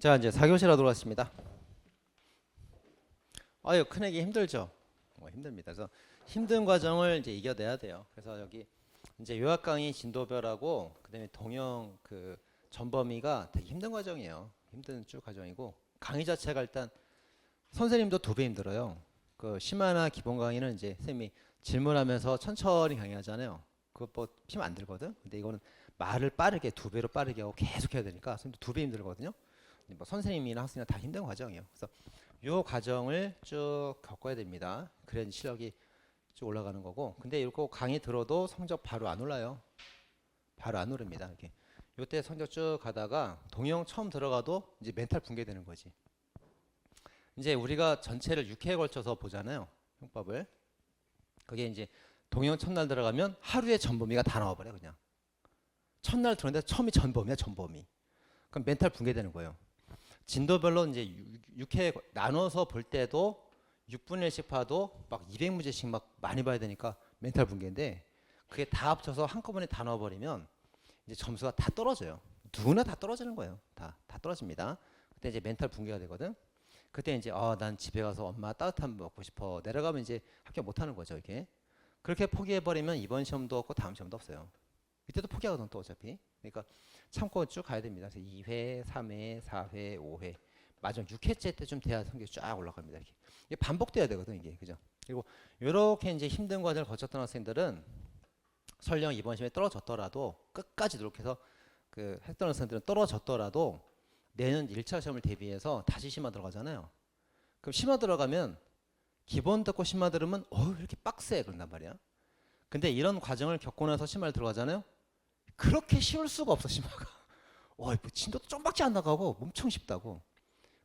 자, 이제 4교시 하도록 하겠습니다. 아유, 큰애기 힘들죠? 힘듭니다. 그래서 힘든 과정을 이제 이겨내야 돼요. 그래서 여기 이제 요약 강의 진도별하고 그다음에 동영 그 전범위가 되게 힘든 과정이에요. 힘든 쭉 과정이고 강의 자체가 일단 선생님도 2배 힘들어요. 그 심화나 기본 강의는 이제 선생님이 질문하면서 천천히 강의하잖아요. 그것 뭐 피면 안 들거든. 근데 이거는 말을 빠르게 2배로 빠르게 하고 계속 해야 되니까 선생님도 2배 힘들거든요. 뭐 선생님이나 학생이나 다 힘든 과정이에요. 그래서 요 과정을 쭉 겪어야 됩니다. 그래야 실력이 쭉 올라가는 거고. 근데 이거 강의 들어도 성적 바로 안 올라요. 바로 안 오릅니다. 이렇게 요때 성적 쭉 가다가 동영 처음 들어가도 이제 멘탈 붕괴되는 거지. 이제 우리가 전체를 6회에 걸쳐서 보잖아요. 형법을. 그게 이제 동영 첫날 들어가면 하루에 전범위가 다 나와버려 그냥. 첫날 들었는데 처음이 전범위야 전범위. 그럼 멘탈 붕괴되는 거예요. 진도별로 이제 6회 나눠서 볼 때도 6분의 1씩 봐도 막 200문제씩 막 많이 봐야 되니까 멘탈 붕괴인데 그게 다 합쳐서 한꺼번에 다 넣어버리면 이제 점수가 다 떨어져요. 누구나 다 떨어지는 거예요. 다 떨어집니다. 그때 이제 멘탈 붕괴가 되거든. 그때 이제 난 집에 가서 엄마 따뜻한 거 먹고 싶어. 내려가면 이제 합격 못 하는 거죠, 이게. 그렇게 포기해버리면 이번 시험도 없고 다음 시험도 없어요. 이때도 포기하거든 또 어차피. 그러니까 참고 쭉 가야 됩니다. 그래서 2회, 3회, 4회, 5회. 마지막 6회째 때 좀 돼야 성적이 쫙 올라갑니다. 이렇게. 이게 반복돼야 되거든, 이게. 그죠? 그리고 이렇게 이제 힘든 과정을 거쳤던 학생들은 설령 이번 시험에 떨어졌더라도 끝까지 노력해서 그 했던 학생들은 떨어졌더라도 내년 1차 시험을 대비해서 다시 심화 들어가잖아요. 그럼 심화 들어가면 기본 듣고 심화 들으면 왜 이렇게 빡세 그런단 말이야. 근데 이런 과정을 겪고 나서 심화를 들어가잖아요. 그렇게 쉬울 수가 없어 심화가. 뭐 진도도 좀밖에 안 나가고 엄청 쉽다고.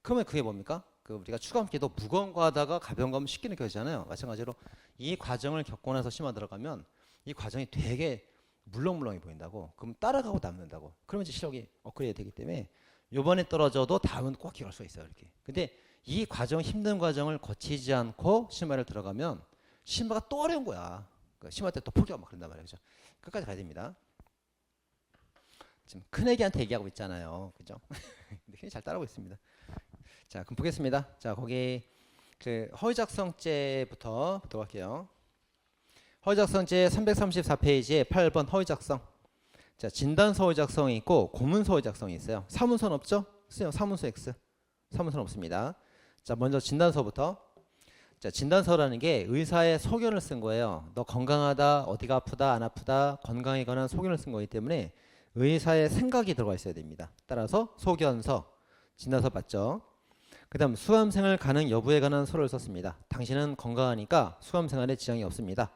그러면 그게 뭡니까? 그 우리가 추가함께도 무거운 거 하다가 가벼운 거 하면 쉽게 느껴지잖아요. 마찬가지로 이 과정을 겪고 나서 심화 들어가면 이 과정이 되게 물렁물렁해 보인다고. 그럼 따라가고 남는다고. 그러면 이제 실력이 업그레이드 되기 때문에 요번에 떨어져도 다음은 꼭 기할 수 있어요. 이렇게. 근데 이 과정 힘든 과정을 거치지 않고 심화를 들어가면 심화가 또 어려운 거야. 그러니까 심화 때 또 포기하고 막 그런단 말이에요. 그죠? 끝까지 가야 됩니다. 지금 큰애기한테 얘기하고 있잖아요. 그죠? 근데 굉장히 잘 따라오고 있습니다. 자, 그럼 보겠습니다. 자, 거기 그 허위작성죄부터 보도록 할게요. 허위작성죄 334페이지에 8번 허위작성. 자, 진단서 허위작성이 있고 고문서 허위작성이 있어요. 사문서는 없죠? 쓰요. 사문서 X. 사문서는 없습니다. 자, 먼저 진단서부터. 자, 진단서라는 게 의사의 소견을 쓴 거예요. 너 건강하다, 어디가 아프다, 안 아프다, 건강에 관한 소견을 쓴 거기 때문에 의사의 생각이 들어가 있어야 됩니다. 따라서 소견서, 진단서 맞죠? 그 다음 수험생활 가능 여부에 관한 서류를 썼습니다. 당신은 건강하니까 수험생활에 지장이 없습니다.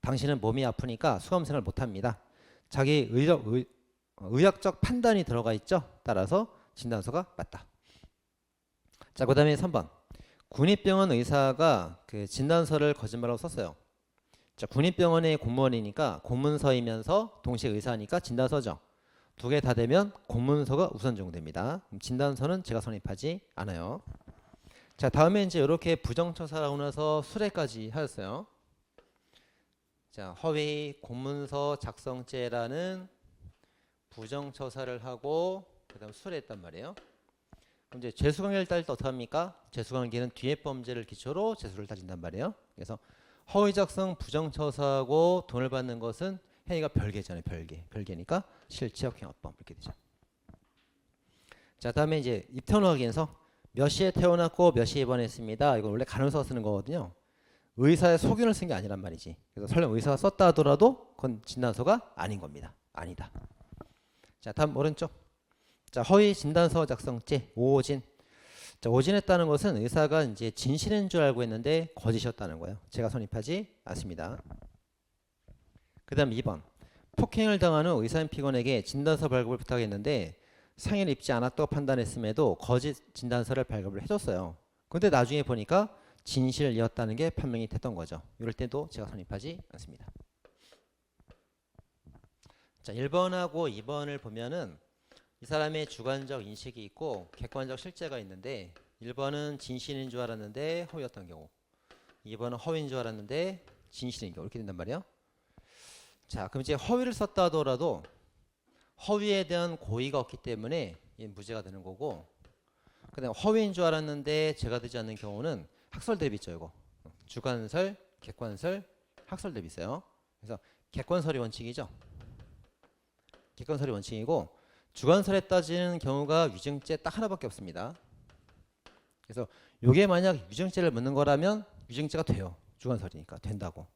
당신은 몸이 아프니까 수험생활 못합니다. 자기 의학적 판단이 들어가 있죠. 따라서 진단서가 맞다. 자, 그 다음에 3번 군립병원 의사가 그 진단서를 거짓말하고 썼어요. 자, 군립병원의 공무원이니까 공문서이면서 동시에 의사니까 진단서죠. 2개 다 되면 공문서가 우선 적용됩니다. 진단서는 제가 성립하지 않아요. 자, 다음에 이제 이렇게 부정처사라고 나서 수뢰까지 하였어요. 자, 허위 공문서 작성죄라는 부정처사를 하고 그다음 수뢰했단 말이에요. 그럼 이제 재수관계를 따질 때 어떻게 합니까? 재수관계는 뒤에 범죄를 기초로 재수를 따진단 말이에요. 그래서 허위 작성 부정처사하고 돈을 받는 것은 행위가 별개잖아요. 별개니까 실체역행업범 이렇게 되죠. 자, 다음에 이제 입퇴원 확인서 몇 시에 태어났고 몇 시에 입원했습니다. 이거 원래 간호사가 쓰는 거거든요. 의사의 소견을 쓴 게 아니란 말이지. 그래서 설령 의사가 썼다 하더라도 그건 진단서가 아닌 겁니다. 아니다. 자, 다음 오른쪽. 자, 허위 진단서 작성죄 오진. 자, 오진했다는 것은 의사가 이제 진실인 줄 알고 했는데 거짓이었다는 거예요. 제가 성립하지 않습니다. 그 다음 2번. 폭행을 당한 후 의사인 피고에게 진단서 발급을 부탁했는데 상해를 입지 않았다고 판단했음에도 거짓 진단서를 발급을 해줬어요. 근데 나중에 보니까 진실이었다는 게 판명이 됐던 거죠. 이럴 때도 제가 성립하지 않습니다. 자, 1번하고 2번을 보면은 이 사람의 주관적 인식이 있고 객관적 실제가 있는데 1번은 진실인 줄 알았는데 허위였던 경우, 2번은 허위인 줄 알았는데 진실인 경우 이렇게 된단 말이에요. 자, 그럼 이제 허위를 썼다 하더라도 허위에 대한 고의가 없기 때문에 무죄가 되는 거고, 그다음 허위인 줄 알았는데 제가 되지 않는 경우는 학설 대비 있죠. 이거 주관설, 객관설, 학설 대비 있어요. 그래서 객관설이 원칙이죠. 객관설이 원칙이고 주관설에 따지는 경우가 위증죄 딱 하나밖에 없습니다. 그래서 이게 만약 위증죄를 묻는 거라면 위증죄가 돼요. 주관설이니까 된다고.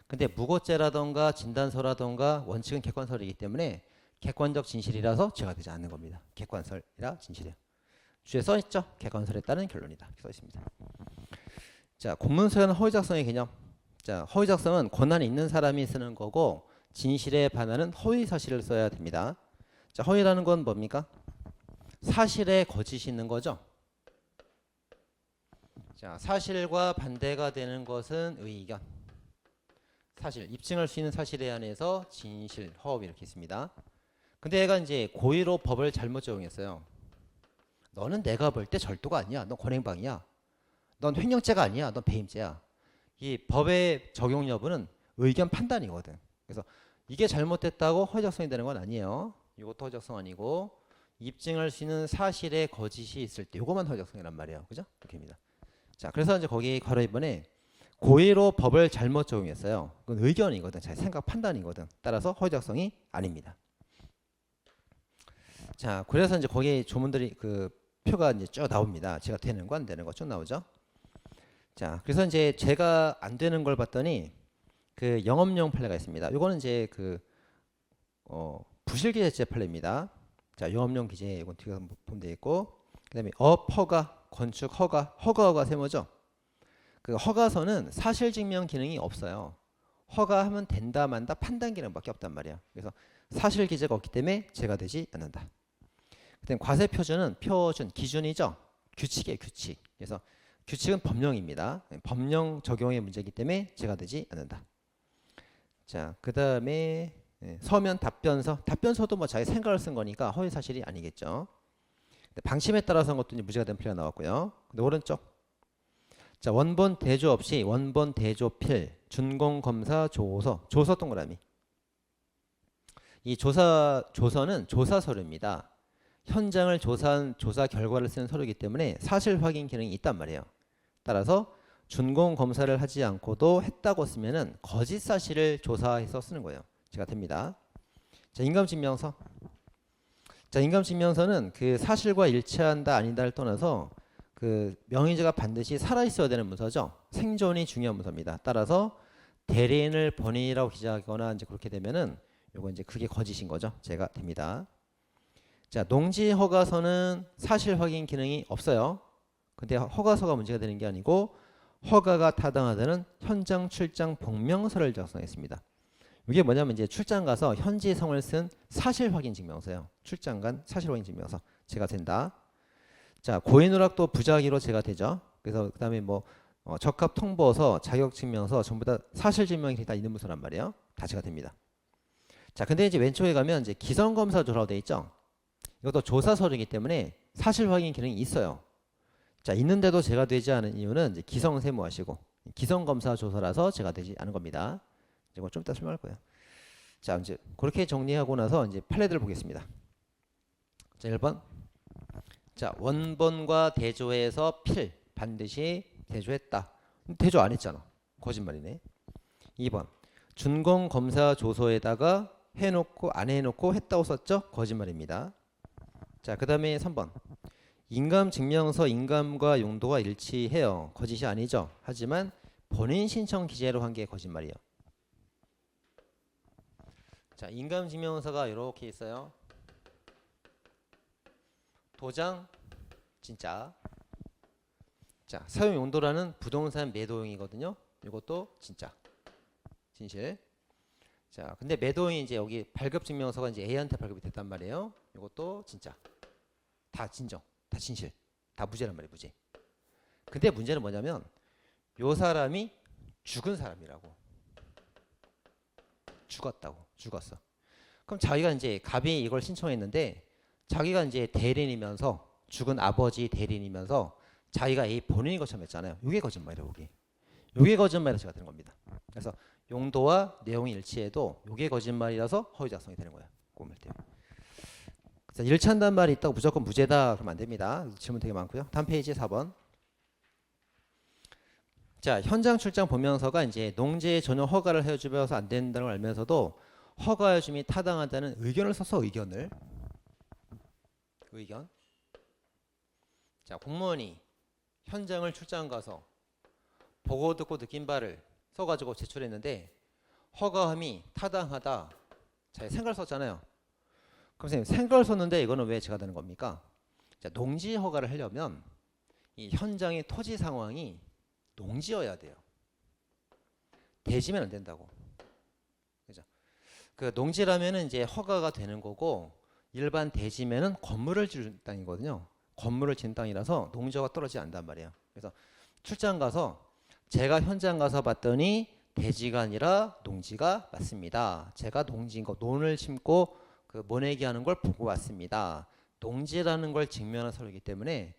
근데 무고죄라던가 진단서라던가 원칙은 객관설이기 때문에 객관적 진실이라서 죄가 되지 않는 겁니다. 객관설이라 진실이에요. 주에 써 있죠. 객관설에 따른 결론이다. 써 있습니다. 자, 공문서에는 허위 작성의 개념. 자, 허위 작성은 권한이 있는 사람이 쓰는 거고 진실에 반하는 허위 사실을 써야 됩니다. 자, 허위라는 건 뭡니까? 사실에 거짓이 있는 거죠. 자, 사실과 반대가 되는 것은 의견. 사실, 입증할 수 있는 사실에 한해서 진실, 허위 이렇게 있습니다. 근데 얘가 이제 고의로 법을 잘못 적용했어요. 너는 내가 볼 때 절도가 아니야. 넌 권행방이야. 넌 횡령죄가 아니야. 넌 배임죄야. 이 법의 적용 여부는 의견 판단이거든. 그래서 이게 잘못됐다고 허위 작성이 되는 건 아니에요. 이것도 허위 작성 아니고 입증할 수 있는 사실에 거짓이 있을 때 이거만 허위 작성이란 말이에요. 그죠? 이렇게입니다. 자, 그래서 이제 거기 괄호 2번에 고의로 법을 잘못 적용했어요. 그건 의견이거든. 자, 생각 판단이거든. 따라서 허위 작성이 아닙니다. 자, 그래서 이제 거기 조문들이 그 표가 이제 쭉 나옵니다. 제가 되는 거 안 되는 거 쭉 나오죠. 자, 그래서 이제 제가 안 되는 걸 봤더니 그 영업용 판례가 있습니다. 이거는 이제 그 부실기재죄 판례입니다. 자, 영업용 기재 이건 뒤에 보면 돼 있고, 그다음에 업 허가, 건축 허가가 세모죠. 그 허가서는 사실 증명 기능이 없어요. 허가하면 된다 만다 판단 기능밖에 없단 말이야. 그래서 사실 기재가 없기 때문에 제가 되지 않는다. 그다음 과세 표준은 표준 기준이죠. 규칙이에요, 규칙. 그래서 규칙은 법령입니다. 법령 적용의 문제이기 때문에 제가 되지 않는다. 자, 그다음에 서면 답변서도 뭐 자기 생각을 쓴 거니까 허위 사실이 아니겠죠. 방침에 따라서 한 것도 이제 무죄가 된 필요가 나왔고요. 근데 오른쪽. 자, 원본 대조 없이 원본 대조 필 준공 검사 조서 동그라미. 이 조서는 조사 서류입니다. 현장을 조사한 조사 결과를 쓰는 서류이기 때문에 사실 확인 기능이 있단 말이에요. 따라서 준공 검사를 하지 않고도 했다고 쓰면은 거짓 사실을 조사해서 쓰는 거예요. 제가 됩니다. 자, 인감증명서. 자, 인감증명서는 그 사실과 일치한다 아니다를 떠나서 그 명의자가 반드시 살아 있어야 되는 문서죠. 생존이 중요한 문서입니다. 따라서 대리인을 본인이라고 기재하거나 이제 그렇게 되면은 요거 이제 그게 거짓인 거죠. 제가 됩니다. 자, 농지 허가서는 사실 확인 기능이 없어요. 근데 허가서가 문제가 되는 게 아니고 허가가 타당하다는 현장 출장 복명서를 작성했습니다. 이게 뭐냐면 이제 출장 가서 현지 성을 쓴 사실 확인 증명서예요. 출장 간 사실 확인 증명서. 제가 된다. 자, 고인누락도 부작위로 제가 되죠. 그래서 그다음에 뭐 적합 통보서, 자격 증명서 전부 다 사실 증명이 다 있는 문서란 말이에요. 다 제가 됩니다. 자, 근데 이제 왼쪽에 가면 이제 기성 검사 조라고 돼 있죠. 이것도 조사 서류이기 때문에 사실 확인 기능이 있어요. 자, 있는데도 제가 되지 않은 이유는 이제 기성 세무하시고 기성 검사 조사라서 제가 되지 않은 겁니다. 이거 좀 이따 설명할 거예요. 자, 이제 그렇게 정리하고 나서 이제 판례들을 보겠습니다. 자, 1번. 자, 원본과 대조해서 필 반드시 대조했다. 대조 안 했잖아. 거짓말이네. 2번. 준공 검사 조서에다가 해놓고 안 해놓고 했다고 썼죠? 거짓말입니다. 자, 그 다음에 3번. 인감 증명서 인감과 용도가 일치해요. 거짓이 아니죠. 하지만 본인 신청 기재로 한 게 거짓말이에요. 자, 인감 증명서가 이렇게 있어요. 도장 진짜. 자, 사용 용도라는 부동산 매도용이거든요. 이것도 진짜. 진실. 자, 근데 매도용이 이제 여기 발급 증명서가 이제 A한테 발급이 됐단 말이에요. 이것도 진짜. 다 진정. 다 진실. 다 무죄란 말이에요. 무죄. 근데 문제는 뭐냐면 요 사람이 죽은 사람이라고. 죽었어. 그럼 자기가 이제 갑이 이걸 신청했는데 자기가 이제 대리인이면서 죽은 아버지 대리인이면서 자기가 A 본인인 것처럼 했잖아요. 이게 거짓말이에요. 이게 거짓말이라서 제가 되는 겁니다. 그래서 용도와 내용이 일치해도 이게 거짓말이라서 허위 작성이 되는 거예요. 꼬밀 때. 자, 일치한다는 말이 있다고 무조건 무죄다 그러면 안 됩니다. 질문 되게 많고요. 다음 페이지 4번. 자, 현장 출장 보면서가 이제 농지의 전용 허가를 해주면서 안 된다는 걸 알면서도 허가해줌이 타당하다는 의견을 써서 의견. 자, 공무원이 현장을 출장 가서 보고 듣고 느낀 바를 써가지고 제출했는데 허가함이 타당하다. 자, 생각을 썼잖아요. 그럼 선생님 생각을 썼는데 이거는 왜 제가 되는 겁니까? 자, 농지 허가를 하려면 이 현장의 토지 상황이 농지여야 돼요. 대지면 안 된다고. 그죠? 그 농지라면은 이제 허가가 되는 거고 일반 대지면은 건물을 지은 땅이거든요. 건물을 지은 땅이라서 농지허가 떨어지지 않단 말이에요. 그래서 출장 가서 제가 현장 가서 봤더니 대지가 아니라 농지가 맞습니다. 제가 농지인 거 논을 심고 그 모내기 하는 걸 보고 왔습니다. 농지라는 걸 증명한 서류이기 때문에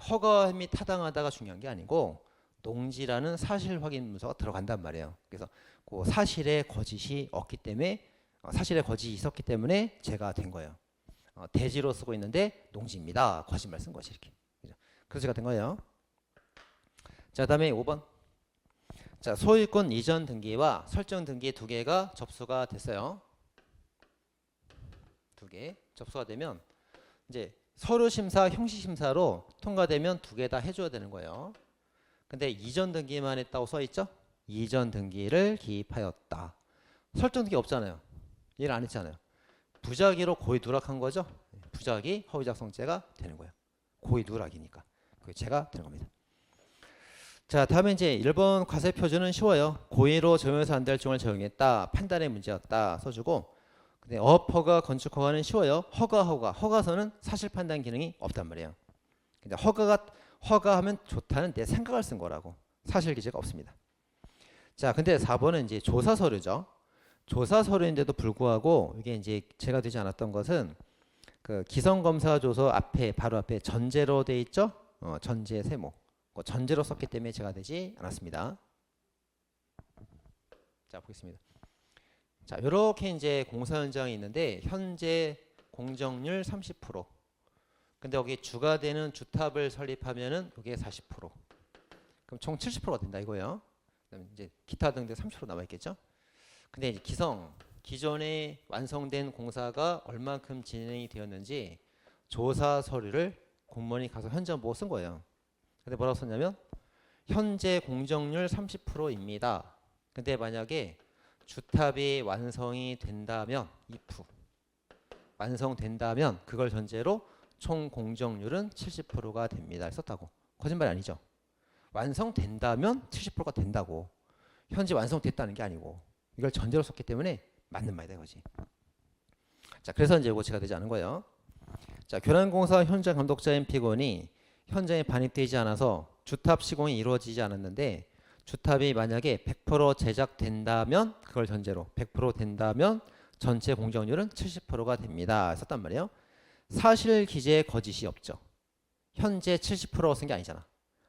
허가함이 타당하다가 중요한 게 아니고 농지라는 사실 확인 문서가 들어간단 말이에요. 그래서 그 사실의 거짓이 없기 때문에 사실의 거짓이 있었기 때문에 제가 된 거예요. 대지로 쓰고 있는데 농지입니다. 거짓말 쓴 거지 이렇게. 그래서 제가 된 거예요. 자, 다음에 5번. 자, 소유권 이전 등기와 설정 등기 두 개가 접수가 됐어요. 두 개 접수가 되면 이제 서류 심사, 형식 심사로 통과되면 두 개 다 해줘야 되는 거예요. 근데 이전 등기만 했다고 써 있죠? 이전 등기를 기입하였다. 설정 등기 없잖아요. 일을 안 했잖아요. 부작위로 고의 누락한 거죠. 부작위 허위 작성죄가 되는 거예요. 고의 누락이니까. 그게 죄가 되는 겁니다. 자, 다음에 이제 1번 과세 표준은 쉬워요. 고의로 적용해서 안 될 종을 적용했다. 판단의 문제였다. 써주고. 근데 업허가, 건축허가는 쉬워요. 허가서는 사실 판단 기능이 없단 말이에요. 근데 허가하면 좋다는 내 생각을 쓴 거라고. 사실 기재가 없습니다. 자, 근데 4번은 이제 조사 서류죠. 조사 서류인데도 불구하고 이게 이제 제가 되지 않았던 것은 그 기성검사 조서 앞에 바로 앞에 전제로 돼 있죠. 전제 세모. 전제로 썼기 때문에 제가 되지 않았습니다. 자, 보겠습니다. 자, 이렇게 이제 공사 현장이 있는데 현재 공정률 30%. 근데 여기 주가 되는 주탑을 설립하면은 이게 40%. 그럼 총 70%가 된다 이거예요. 그다음에 이제 기타 등등 30% 남아 있겠죠. 근데 이제 기존에 완성된 공사가 얼만큼 진행이 되었는지 조사 서류를 공무원이 가서 현장 보고 쓴 거예요. 근데 뭐라고 썼냐면 현재 공정률 30%입니다. 근데 만약에 주탑이 완성이 된다면 if 완성된다면 그걸 전제로 총 공정률은 70%가 됩니다. 썼다고. 거짓말이 아니죠. 완성된다면 70%가 된다고. 현재 완성됐다는 게 아니고 이걸 전제로 썼기 때문에 맞는 말이다 이거지. 자, 그래서 이제 이거 제가 되지 않은 거예요. 자, 교란공사 현장 감독자인 피고인이 현장에 반입되지 않아서 주탑 시공이 이루어지지 않았는데 주탑이 만약에 100% 제작된다면 그걸 전제로 100% 된다면 전체 공정률은 70%가 됩니다. 썼단 말이에요. 사실 기재에 거짓이 없죠. 현재 70% 쓴 게 아니잖아.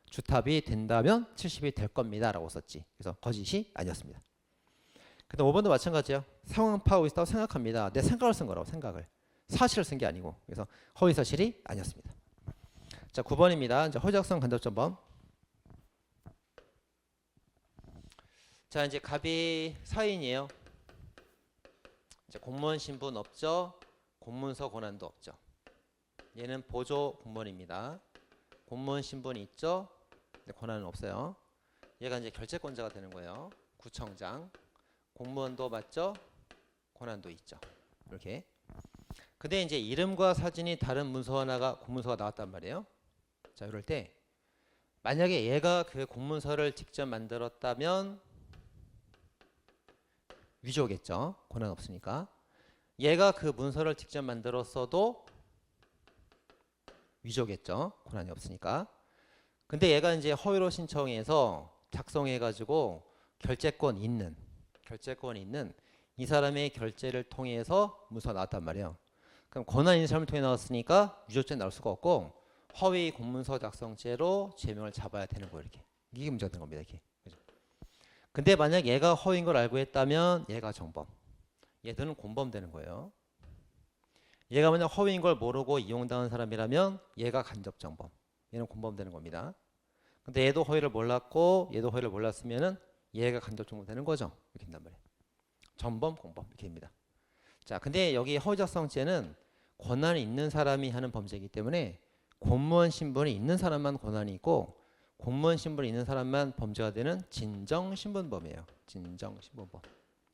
주탑이 된다면 70이 될 겁니다 라고 썼지. 그래서 거짓이 아니었습니다. 근데 5번도 마찬가지예요. 상황 파악하고 있다고 생각합니다. 내 생각을 쓴 거라고. 생각을. 사실을 쓴 게 아니고. 그래서 허위 사실이 아니었습니다. 자, 9번입니다. 이제 허위작성 간접전범. 자, 이제 갑이 사인이에요. 이제 공무원 신분 없죠. 공문서 권한도 없죠. 얘는 보조 공무원입니다. 공무원 신분이 있죠. 근데 권한은 없어요. 얘가 이제 결재권자가 되는 거예요. 구청장. 공무원도 맞죠. 권한도 있죠. 이렇게. 근데 이제 이름과 사진이 다른 문서 하나가 공문서가 나왔단 말이에요. 자, 이럴 때 만약에 얘가 그 공문서를 직접 만들었다면 위조겠죠. 권한 없으니까. 얘가 그 문서를 직접 만들었어도 위조겠죠. 권한이 없으니까. 근데 얘가 이제 허위로 신청해서 작성해가지고 결재권 있는 이 사람의 결재를 통해서 문서가 나왔단 말이에요. 그럼 권한 있는 사람을 통해 나왔으니까 위조죄 나올 수가 없고 허위 공문서 작성죄로 죄명을 잡아야 되는 거예요. 이렇게. 이게 문제가 된 겁니다. 이렇게. 그죠? 근데 만약 얘가 허위인 걸 알고 했다면 얘가 정범. 얘들은 공범 되는 거예요. 얘가 만약 허위인 걸 모르고 이용당한 사람이라면 얘가 간접정범, 얘는 공범 되는 겁니다. 근데 얘도 허위를 몰랐고 얘도 허위를 몰랐으면은 얘가 간접정범 되는 거죠. 이렇게 된단 말이에요. 전범, 공범 이렇게 됩니다. 자, 근데 여기 허위작성죄는 권한이 있는 사람이 하는 범죄이기 때문에 공무원 신분이 있는 사람만 권한이 있고 공무원 신분이 있는 사람만 범죄가 되는 진정신분범이에요. 진정신분범.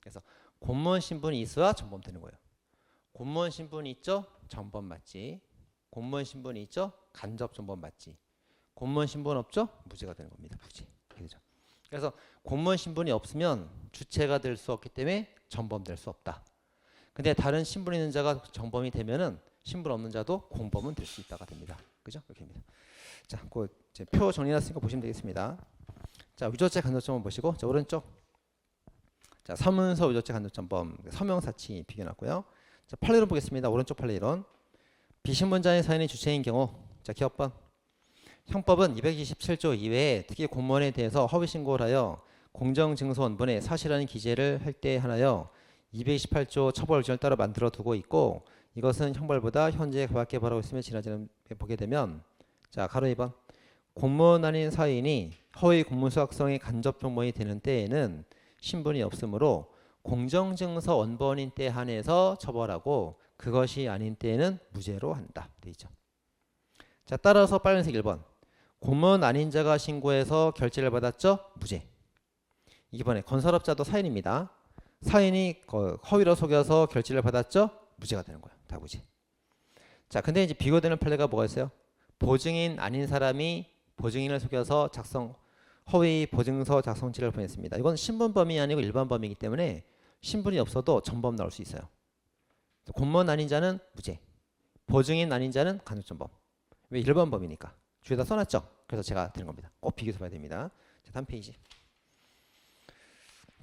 그래서 공무원 신분이 있어야 전범 되는 거예요. 공무원 신분이 있죠? 전범 맞지. 공무원 신분이 있죠? 간접 전범 맞지. 공무원 신분 없죠? 무죄가 되는 겁니다. 무죄. 그렇죠? 그래서 공무원 신분이 없으면 주체가 될 수 없기 때문에 전범될 수 없다. 근데 다른 신분 있는 자가 전범이 되면은 신분 없는 자도 공범은 될 수 있다가 됩니다. 그죠? 이렇게 됩니다. 자, 그 표 정리해놨으니까 보시면 되겠습니다. 자, 위조죄 간접전범 보시고, 자, 오른쪽. 자, 사문서 위조죄 간접전범 서명사치 비교해놨고요. 자, 판례론 보겠습니다. 오른쪽 판례론. 비신분자의 사인이 주체인 경우, 자, 기업번. 형법은 227조 이외에 특히 공무원에 대해서 허위 신고를 하여 공정증서 원본에 사실하는 기재를 할 때 하나여 228조 처벌 규정을 따로 만들어 두고 있고, 이것은 형벌보다 현재 가볍게 벌하고 있으며 지나치는 보게 되면, 자, 가로 2번. 공무원 아닌 사인이 허위 공문서작성의 간접 정범이 되는 때에는 신분이 없으므로 공정증서 원본인 때 한해서 처벌하고 그것이 아닌 때에는 무죄로 한다. 돼 있죠. 자, 따라서 빨간색 1번. 공무원 아닌 자가 신고해서 결재를 받았죠? 무죄. 2번에 건설업자도 사인입니다. 사인이 허위로 속여서 결재를 받았죠? 무죄가 되는 거예요. 다 무죄. 자, 근데 이제 비교되는 판례가 뭐가 있어요? 보증인 아닌 사람이 보증인을 속여서 허위 보증서 작성지를 보냈습니다. 이건 신분범이 아니고 일반범이기 때문에 신분이 없어도 전범 나올 수 있어요. 공무원 아닌 자는 무죄, 보증인 아닌 자는 간접전범. 왜? 일반범이니까. 주에다 써놨죠. 그래서 제가 드린 겁니다. 꼭 비교해서 봐야 됩니다. 자, 다음 페이지.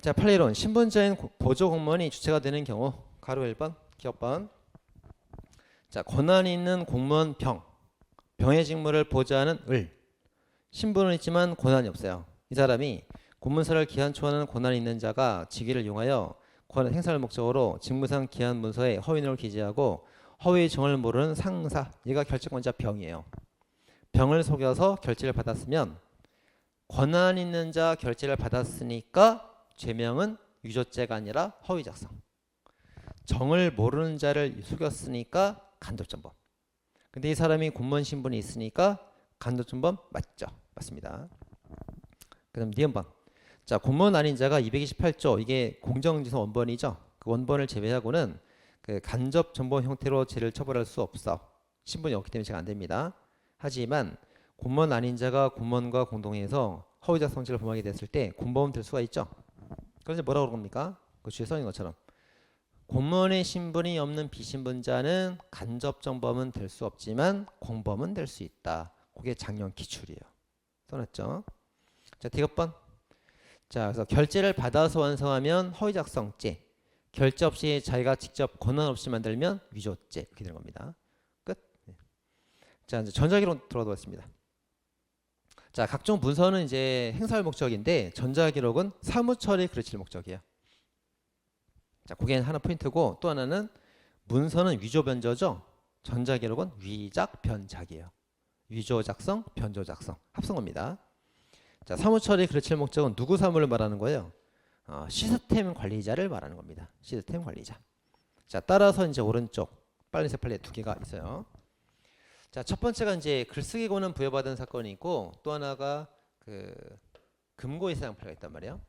자, 판례론. 신분자인 보조공무원이 주체가 되는 경우 가로 1번, 기업번. 자, 권한이 있는 공무원 병의 직무를 보좌하는 을. 신분은 있지만 권한이 없어요. 이 사람이 공문서를 기한 초하는 권한이 있는 자가 직위를 이용하여 권한 행사를 목적으로 직무상 기한 문서에 허위 내용을 기재하고 허위 정을 모르는 상사, 얘가 결재권자 병이에요. 병을 속여서 결재를 받았으면 권한 있는 자 결재를 받았으니까 죄명은 위조죄가 아니라 허위 작성. 정을 모르는 자를 속였으니까 간접전범. 근데 이 사람이 공무원 신분이 있으니까 간접전범 맞죠? 맞습니다. 그다음 니은번. 자, 공무원 아닌 자가 228조 이게 공정지서 원본이죠. 그 원본을 제외하고는 그 간접전범 형태로 죄를 처벌할 수 없어. 신분이 없기 때문에 제가 안 됩니다. 하지만 공무원 아닌 자가 공무원과 공동해서 허위작 성질을 범하게 됐을 때 공범은 될 수가 있죠. 그래서 뭐라고 그런 겁니까? 그 주에 써있는 것처럼 공무원의 신분이 없는 비신분자는 간접정범은 될 수 없지만 공범은 될 수 있다. 그게 작년 기출이에요. 써놨죠. 자, 디귿번. 자, 그래서 결재를 받아서 완성하면 허위작성죄. 결재 없이 자기가 직접 권한 없이 만들면 위조죄. 이렇게 되는 겁니다. 끝. 네. 자, 이제 전자기록 들어가겠습니다. 자, 각종 문서는 이제 행사할 목적인데 전자기록은 사무처리 그르칠 목적이에요. 자, 그게 하나 포인트고 또 하나는 문서는 위조 변조죠. 전자기록은 위작 변작이에요. 위조 작성, 변조 작성 합성어입니다. 자, 사무처리 그르칠 목적은 누구 사무를 말하는 거예요? 시스템 관리자를 말하는 겁니다. 시스템 관리자. 자, 따라서 이제 오른쪽 빨간색 판례 두 개가 있어요. 자, 첫 번째가 이제 글쓰기 권한 부여받은 사건이 있고 또 하나가 그 금고이사장 판례가 있단 말이에요.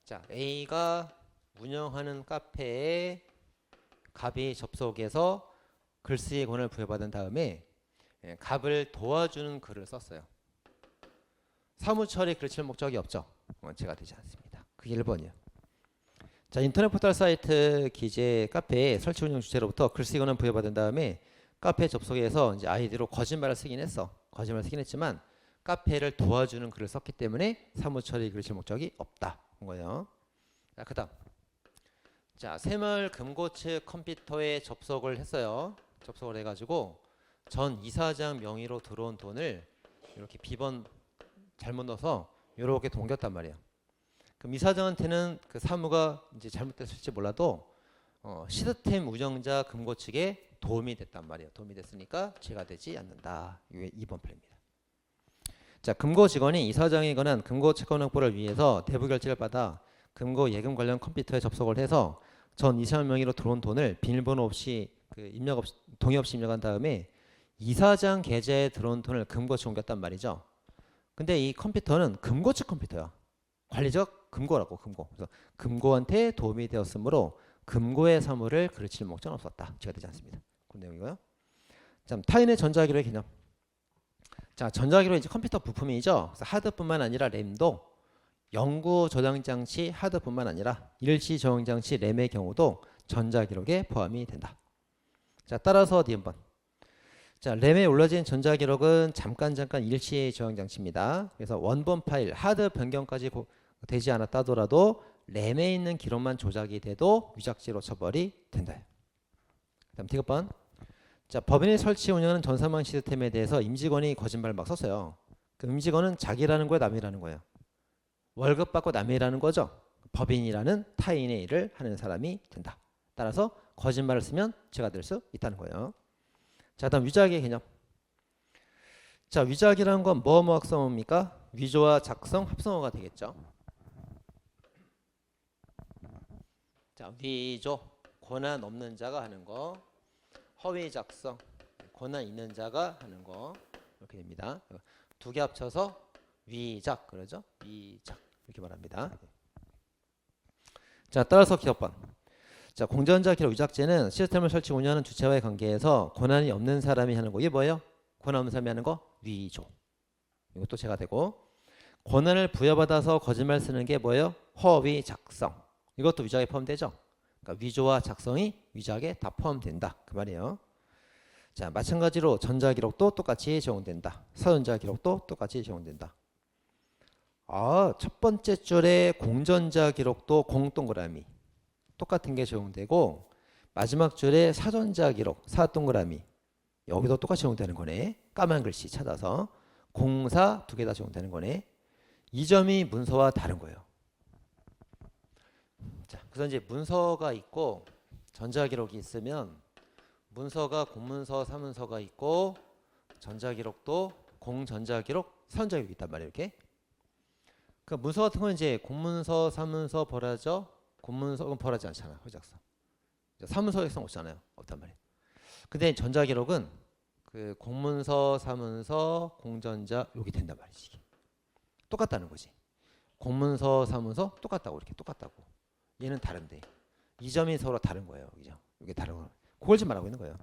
자, A가 운영하는 카페에 갑이 접속해서 글쓰기 권한을 부여받은 다음에 갑을 도와주는 글을 썼어요. 사무처리 그르칠 목적이 없죠. 제가 되지 않습니다. 그게 1번이에요. 자, 인터넷 포털 사이트 기재 카페에 설치 운영 주체로부터 글쓰기 권한 부여받은 다음에 카페에 접속해서 이제 아이디로 거짓말을 쓰긴 했어. 거짓말을 쓰긴 했지만 카페를 도와주는 글을 썼기 때문에 사무처리 그르칠 목적이 없다. 본 거예요. 자, 그다음. 자, 새마을 금고 측 컴퓨터에 접속을 했어요. 접속을 해가지고 전 이사장 명의로 들어온 돈을 이렇게 비번 잘못 넣어서 이렇게 동겼단 말이에요. 그럼 이사장한테는 그 사무가 이제 잘못됐을지 몰라도 시스템 운영자 금고 측에 도움이 됐단 말이에요. 도움이 됐으니까 죄가 되지 않는다. 이게 2번 판입니다. 자, 금고 직원이 이사장에 관한 금고 채권 확보를 위해서 내부 결제를 받아 금고 예금 관련 컴퓨터에 접속을 해서 전 이사장 명의로 들어온 돈을 비밀번호 없이 동의 없이 입력한 다음에 이사장 계좌에 들어온 돈을 금고에 옮겼단 말이죠. 근데 이 컴퓨터는 금고 측 컴퓨터야. 관리적 금고라고, 금고. 그래서 금고한테 도움이 되었으므로 금고의 사물을 그르칠 목적은 없었다. 죄가 되지 않습니다. 그 내용이고요. 자, 타인의 전자기록의 개념. 자, 전자기록 이제 컴퓨터 부품이죠. 그래서 하드뿐만 아니라 램도 영구 저장 장치 하드뿐만 아니라 일시 저장 장치 램의 경우도 전자기록에 포함이 된다. 자, 따라서 D번. 자, 램에 올려진 전자기록은 잠깐 일시 저장 장치입니다. 그래서 원본 파일 하드 변경까지 되지 않았다 하더라도 램에 있는 기록만 조작이 돼도 위작죄로 처벌이 된다. 다음 D번. 자, 법인의 설치 운영하는 전산망 시스템에 대해서 임직원이 거짓말을 막 썼어요. 그 임직원은 자기라는 거야, 남이라는 거예요. 월급 받고 남이 일하는 거죠. 법인이라는 타인의 일을 하는 사람이 된다. 따라서 거짓말을 쓰면 죄가 될 수 있다는 거예요. 자, 다음 위작의 개념. 자, 위작이라는 건 뭐뭐 합성어입니까? 위조와 작성, 합성어가 되겠죠. 자, 위조, 권한 없는 자가 하는 거. 허위 작성, 권한 있는 자가 하는 거. 이렇게 됩니다. 두 개 합쳐서 위작 그러죠. 위작 이렇게 말합니다. 자, 따라서 기억번. 자, 공전자 기록 위작죄는 시스템을 설치 운영하는 주체와의 관계에서 권한이 없는 사람이 하는 거. 이게 뭐예요? 권한 없는 사람이 하는 거 위조. 이것도 죄가 되고, 권한을 부여받아서 거짓말 쓰는 게 뭐예요? 허위 작성. 이것도 위작에 포함되죠. 그러니까 위조와 작성이 위작에 다 포함된다 그 말이에요. 자, 마찬가지로 전자기록도 똑같이 적용된다. 사전자기록도 똑같이 적용된다. 첫 번째 줄에 공전자기록도 공동그라미 똑같은 게 적용되고, 마지막 줄에 사전자기록 사동그라미 여기도 똑같이 적용되는 거네. 까만 글씨 찾아서 공사 두 개 다 적용되는 거네. 이 점이 문서와 다른 거예요. 자, 그래서 이제 문서가 있고 전자기록이 있으면 문서가 공문서, 사문서가 있고 전자기록도 공전자기록, 사전자기록이 있단 말이에요. 이렇게. 그 문서 같은 건 이제 공문서, 사문서 벌하죠. 공문서는 벌하지 않잖아. 허위작성. 사문서 작성 없잖아요. 없단 말이에요. 근데 전자기록은 그 공문서, 사문서, 공전자 여기 된단 말이지. 똑같다는 거지. 공문서, 사문서 똑같다고, 이렇게 똑같다고. 얘는 다른데 이 점이 서로 다른 거예요. 그죠? 이게 다른 거. 그걸 지금 말하고 있는 거예요.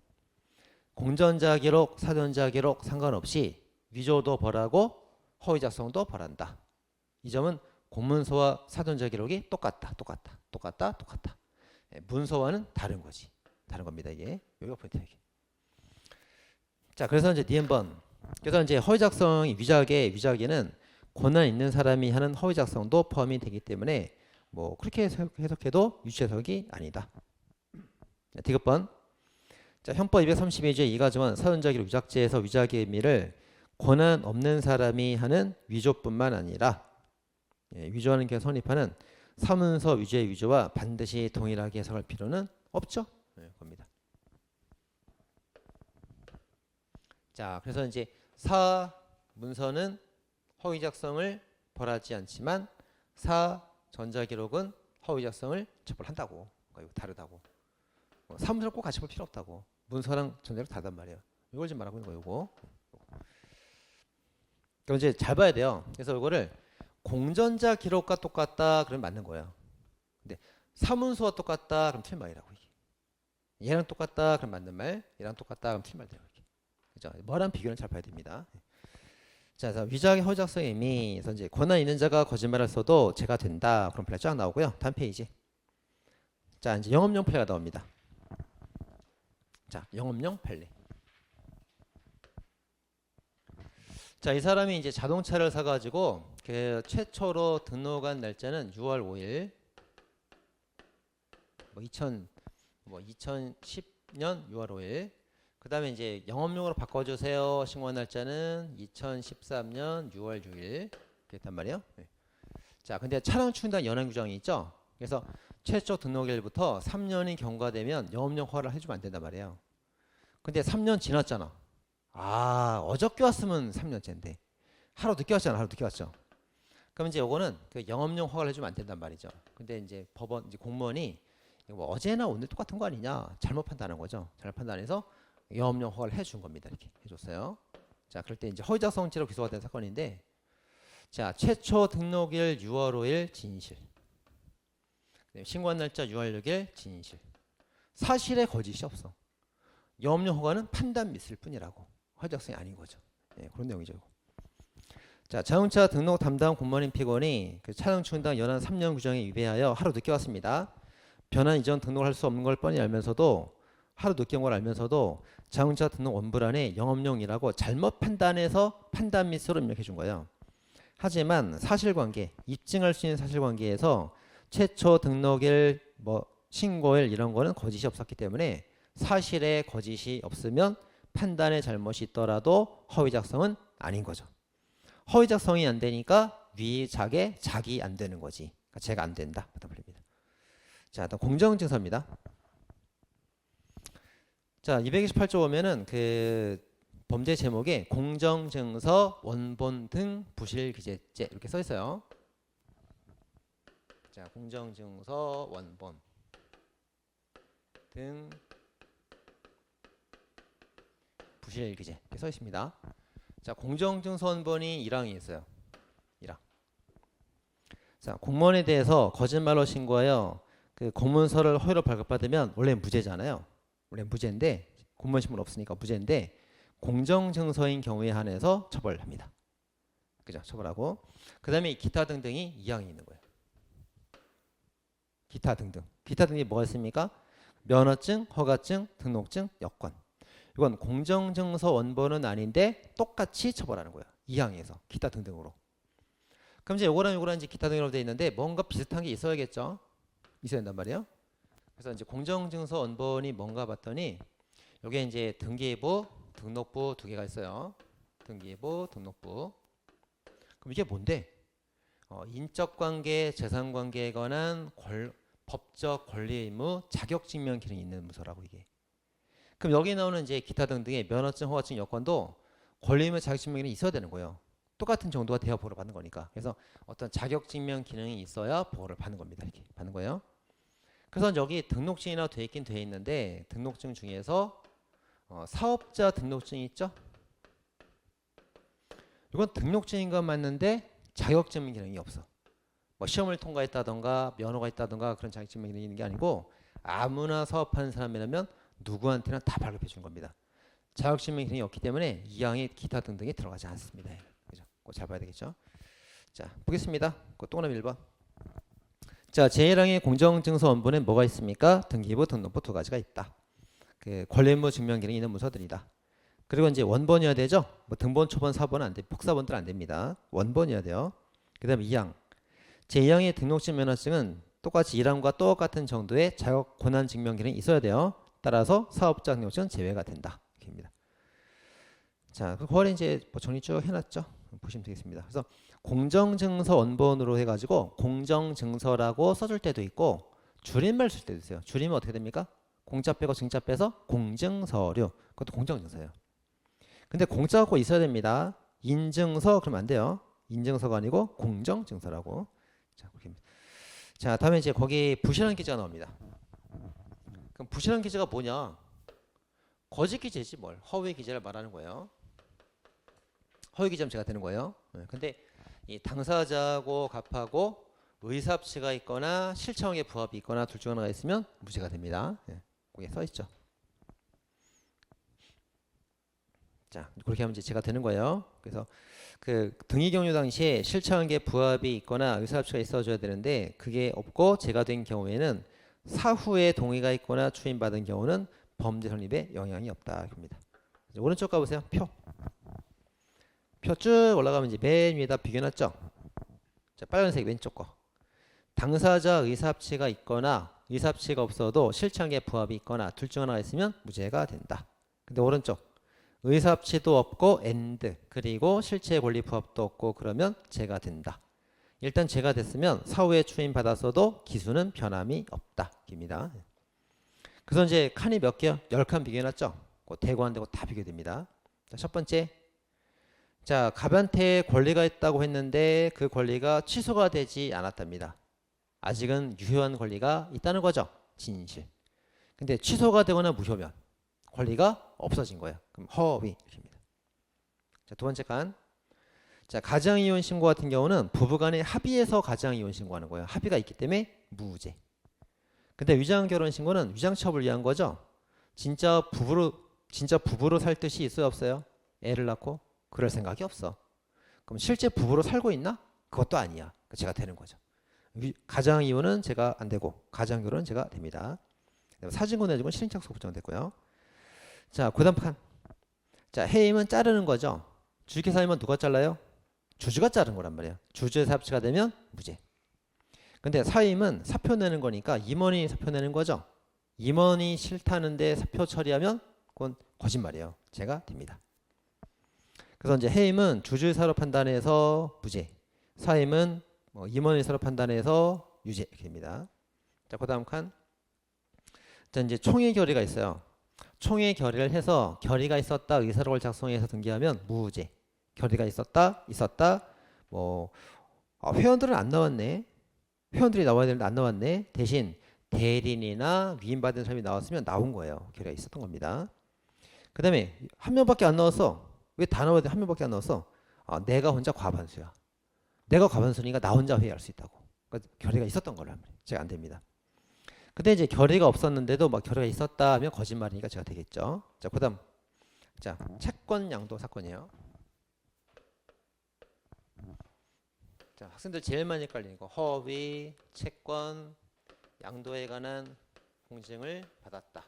공전자 기록, 사전자 기록 상관없이 위조도 벌하고 허위 작성도 벌한다. 이 점은 공문서와 사전자 기록이 똑같다. 문서와는 다른 거지. 다른 겁니다. 이게 여기가 포인트예요. 자, 그래서 이제 D번. 그래서 이제 허위 작성이 위작에는 권한 있는 사람이 하는 허위 작성도 포함이 되기 때문에 뭐 그렇게 해석해도 유추해석이 아니다. D번. 자, 형법 232조 2가지원 사전자기록 위작죄에서 위작의 의미를 권한 없는 사람이 하는 위조뿐만 아니라 위조하는 게 성립하는 사문서 위조의 위조와 반드시 동일하게 해석할 필요는 없죠. 겁니다. 자, 그래서 이제 문서는 허위 작성을 벌하지 않지만 전자기록은 허위 작성을 처벌한다고. 그러니까 이거 다르다고. 사문서를 꼭 같이 볼 필요 없다고. 문서랑 전자기록 다르단 말이에요. 이걸 지금 말하고 있는 거예요. 이거. 그럼 이제 잘 봐야 돼요. 그래서 이거를 공전자 기록과 똑같다 그러면 맞는 거예요. 근데 사문서와 똑같다 그럼 틀린 말이라고. 이게. 얘랑 똑같다 그럼 맞는 말, 얘랑 똑같다 그럼 틀린 말이라고. 그죠? 뭐랑 비교는 잘 봐야 됩니다. 자, 위작의 허위 작성의 의미에서 이제 권한 있는 자가 거짓말을 써도 죄가 된다. 그럼 판례 쫙 나오고요. 다음 페이지. 자, 이제 영업용 판례가 나옵니다. 자, 영업용 판례. 자, 이 사람이 이제 자동차를 사가지고 그 최초로 등록한 날짜는 6월 5일. 2010년 6월 5일. 그 다음에 이제 영업용으로 바꿔주세요. 신고한 날짜는 2013년 6월 6일. 그랬단 말이에요. 네. 자, 근데 차량 충당 연행 규정이 있죠. 그래서 최초 등록일부터 3년이 경과되면 영업용 허가를 해주면 안 된단 말이에요. 근데 3년 지났잖아. 아, 어저께 왔으면 3년째인데 하루 늦게 왔잖아. 하루 늦게 왔죠. 그럼 이제 요거는 그 영업용 허가를 해주면 안 된단 말이죠. 근데 이제 법원 이제 공무원이 뭐 어제나 오늘 똑같은 거 아니냐, 잘못 판단한 거죠. 잘못 판단해서 영업용 허가를 해준 겁니다. 이렇게 해줬어요. 자, 그럴 때 이제 허위작성죄로 기소가 된 사건인데, 자, 최초 등록일 6월 5일 진실, 신고한 날짜 6월 6일 진실, 사실에 거짓이 없어. 영업용 허가는 판단 미스일 뿐이라고, 허위작성이 아닌 거죠. 예, 그런 내용이죠. 자, 자동차 등록 담당 공무원인 피고인이 그 차량 충당 연한 3년 규정에 위배하여 하루 늦게 왔습니다. 변환 이전 등록을 할 수 없는 걸 뻔히 알면서도, 하루 늦게 온 걸 알면서도 자동차 등록 원부란에 영업용이라고 잘못 판단해서 판단 미스로 입력해 준 거예요. 하지만 사실관계, 입증할 수 있는 사실관계에서 최초 등록일, 뭐 신고일 이런 거는 거짓이 없었기 때문에 사실에 거짓이 없으면 판단에 잘못이 있더라도 허위작성은 아닌 거죠. 허위작성이 안 되니까 위작에 작이 안 되는 거지. 그러니까 제가 안 된다. 부탁드립니다. 자, 또 공정증서입니다. 자, 228조 보면은 그 범죄 제목에 공정증서, 원본 등 부실기재죄 이렇게 써 있어요. 자, 공정증서, 원본 등 부실기재 이렇게 써 있습니다. 자, 공정증서 원본이 1항이 있어요. 1항. 자, 공무원에 대해서 거짓말로 신고하여 그 공문서를 허위로 발급받으면 원래 무죄잖아요. 원래 무죄인데, 공무원 신분 없으니까 무죄인데, 공정증서인 경우에 한해서 처벌합니다. 그죠? 처벌하고. 그 다음에 기타 등등이 2항이 있는 거예요. 기타 등등. 기타 등이 뭐가 있습니까? 면허증, 허가증, 등록증, 여권. 이건 공정증서 원본은 아닌데 똑같이 처벌하는 거예요. 2항에서 기타 등등으로. 그럼 이제 요거랑 이제 기타 등으로 되어 있는데 뭔가 비슷한 게 있어야겠죠. 있어야 된단 말이에요. 그래서 이제 공정증서 원본이 뭔가 봤더니 여기에 이제 등기부, 등록부 두 개가 있어요. 등기부, 등록부. 그럼 이게 뭔데? 인적관계, 재산관계에 관한 법적 권리 의무, 자격증명 기능이 있는 문서라고 이게. 그럼 여기 나오는 이제 기타 등등의 면허증, 허가증, 여권도 권리 의무, 자격증명 기능이 있어야 되는 거예요. 똑같은 정도가 돼야 보호를 받는 거니까. 그래서 어떤 자격증명 기능이 있어야 보호를 받는 겁니다. 이렇게 받는 거예요. 그래서 여기 등록증이나 돼 있긴 돼 있는데 등록증 중에서 사업자 등록증이 있죠. 이건 등록증인 건 맞는데 자격증명 기능이 없어. 뭐 시험을 통과했다던가 면허가 있다던가 그런 자격증명 기능이 있는 게 아니고 아무나 사업하는 사람이라면 누구한테나 다 발급해 주는 겁니다. 자격증명 기능이 없기 때문에 2항의 기타 등등이 들어가지 않습니다. 그죠? 그거 잘 봐야 되겠죠. 자, 보겠습니다. 동그라미 1번. 자, 제1항의 공정증서 원본에 뭐가 있습니까? 등기부, 등록부 두 가지가 있다. 그 권리의무 증명 기능이 있는 문서들이다. 그리고 이제 원본이어야 되죠. 뭐 등본, 초본, 사본은 안 돼. 복사본들 안 됩니다. 원본이어야 돼요. 그다음에 2항. 제2항의 등록증, 면허증은 똑같이 1항과 똑같은 정도의 자격 권한 증명 기능이 있어야 돼요. 따라서 사업자 등록증은 제외가 된다. 이렇게입니다. 자, 그거를 이제 뭐 정리 쭉 해놨죠. 보시면 되겠습니다. 그래서 공정증서 원본으로 해가지고 공정증서라고 써줄 때도 있고 줄임말 쓸 때도 있어요. 줄임은 어떻게 됩니까? 공자 빼고 증자 빼서 공증서류. 그것도 공정증서예요. 근데 공자가 꼭 있어야 됩니다. 인증서 그러면 안 돼요. 인증서가 아니고 공정증서라고. 자, 그렇게입니다. 자, 다음에 이제 거기 부실한 기재가 나옵니다. 그럼 부실한 기재가 뭐냐? 거짓 기재지 뭘. 허위 기재를 말하는 거예요. 허위 기재면 제가 되는 거예요. 근데 이 당사자하고 갑하고 의사합치가 있거나 실체관계 부합이 있거나 둘 중 하나가 있으면 무죄가 됩니다. 거기에 써 있죠. 자, 그렇게 하면 이제 제가 되는 거예요. 그래서 그 등기 경유 당시에 실체관계 부합이 있거나 의사합치가 있어줘야 되는데 그게 없고 제가 된 경우에는 사후에 동의가 있거나 추인받은 경우는 범죄 성립에 영향이 없다. 입니다. 오른쪽 가보세요. 표 쭉 올라가면 이제 맨 위에다 비교해놨죠. 자, 빨간색 왼쪽 거. 당사자 의사합치가 있거나 의사합치가 없어도 실체관계 부합이 있거나 둘 중 하나가 있으면 무죄가 된다. 근데 오른쪽 의사합치도 없고 and 그리고 실체 권리 부합도 없고 그러면 죄가 된다. 일단 제가 됐으면 사후에 추임 받았어도 기수는 변함이 없다. 입니다. 그래서 이제 칸이 몇 개요? 10칸 비교해놨죠? 대고한 대고 다 비교됩니다. 자, 첫 번째. 자, 갑한테에 권리가 있다고 했는데 그 권리가 취소가 되지 않았답니다. 아직은 유효한 권리가 있다는 거죠. 진실. 근데 취소가 되거나 무효면 권리가 없어진 거예요. 그럼 허위 이렇게입니다. 자, 두 번째 칸. 자, 가정이혼 신고 같은 경우는 부부간에 합의해서 가정이혼 신고하는 거예요. 합의가 있기 때문에 무죄. 근데 위장결혼 신고는 위장첩을 위한 거죠. 진짜 부부로 살 뜻이 있어요, 없어요? 애를 낳고 그럴 생각이 없어. 그럼 실제 부부로 살고 있나? 그것도 아니야. 제가 되는 거죠. 가정이혼은 제가 안 되고 가정결혼은 제가 됩니다. 사진고 내주고 실행착수 보장됐고요. 자, 그다음 칸. 자, 해임은 자르는 거죠. 주식회사이면 누가 잘라요? 주주가 자른 거란 말이에요. 주주에서 합치가 되면 무죄. 근데 사임은 사표 내는 거니까 임원이 사표 내는 거죠. 임원이 싫다는데 사표 처리하면 그건 거짓말이에요. 제가 됩니다. 그래서 이제 해임은 주주의사로 판단해서 무죄, 사임은 임원의사로 판단해서 유죄 이렇게 됩니다. 자, 그다음 칸. 자, 이제 총회 결의가 있어요. 총회 결의를 해서 결의가 있었다 의사록을 작성해서 등기하면 무죄. 결의가 있었다 회원들은 안 나왔네. 회원들이 나와야 되는데 안 나왔네. 대신 대리인이나 위임받은 사람이 나왔으면 나온 거예요. 결의가 있었던 겁니다. 그 다음에 한 명밖에 안 나왔어. 왜 다 나와야 돼? 한 명밖에 안 나왔어. 내가 혼자 과반수야. 내가 과반수니까 나 혼자 회의할 수 있다고. 그러니까 결의가 있었던 거란 말이에요. 제가 안 됩니다. 근데 이제 결의가 없었는데도 막 결의가 있었다 하면 거짓말이니까 제가 되겠죠. 자, 그다음. 자, 채권 양도 사건이에요. 자, 학생들 제일 많이 헷갈리는 거. 허위, 채권, 양도에 관한 공증을 받았다.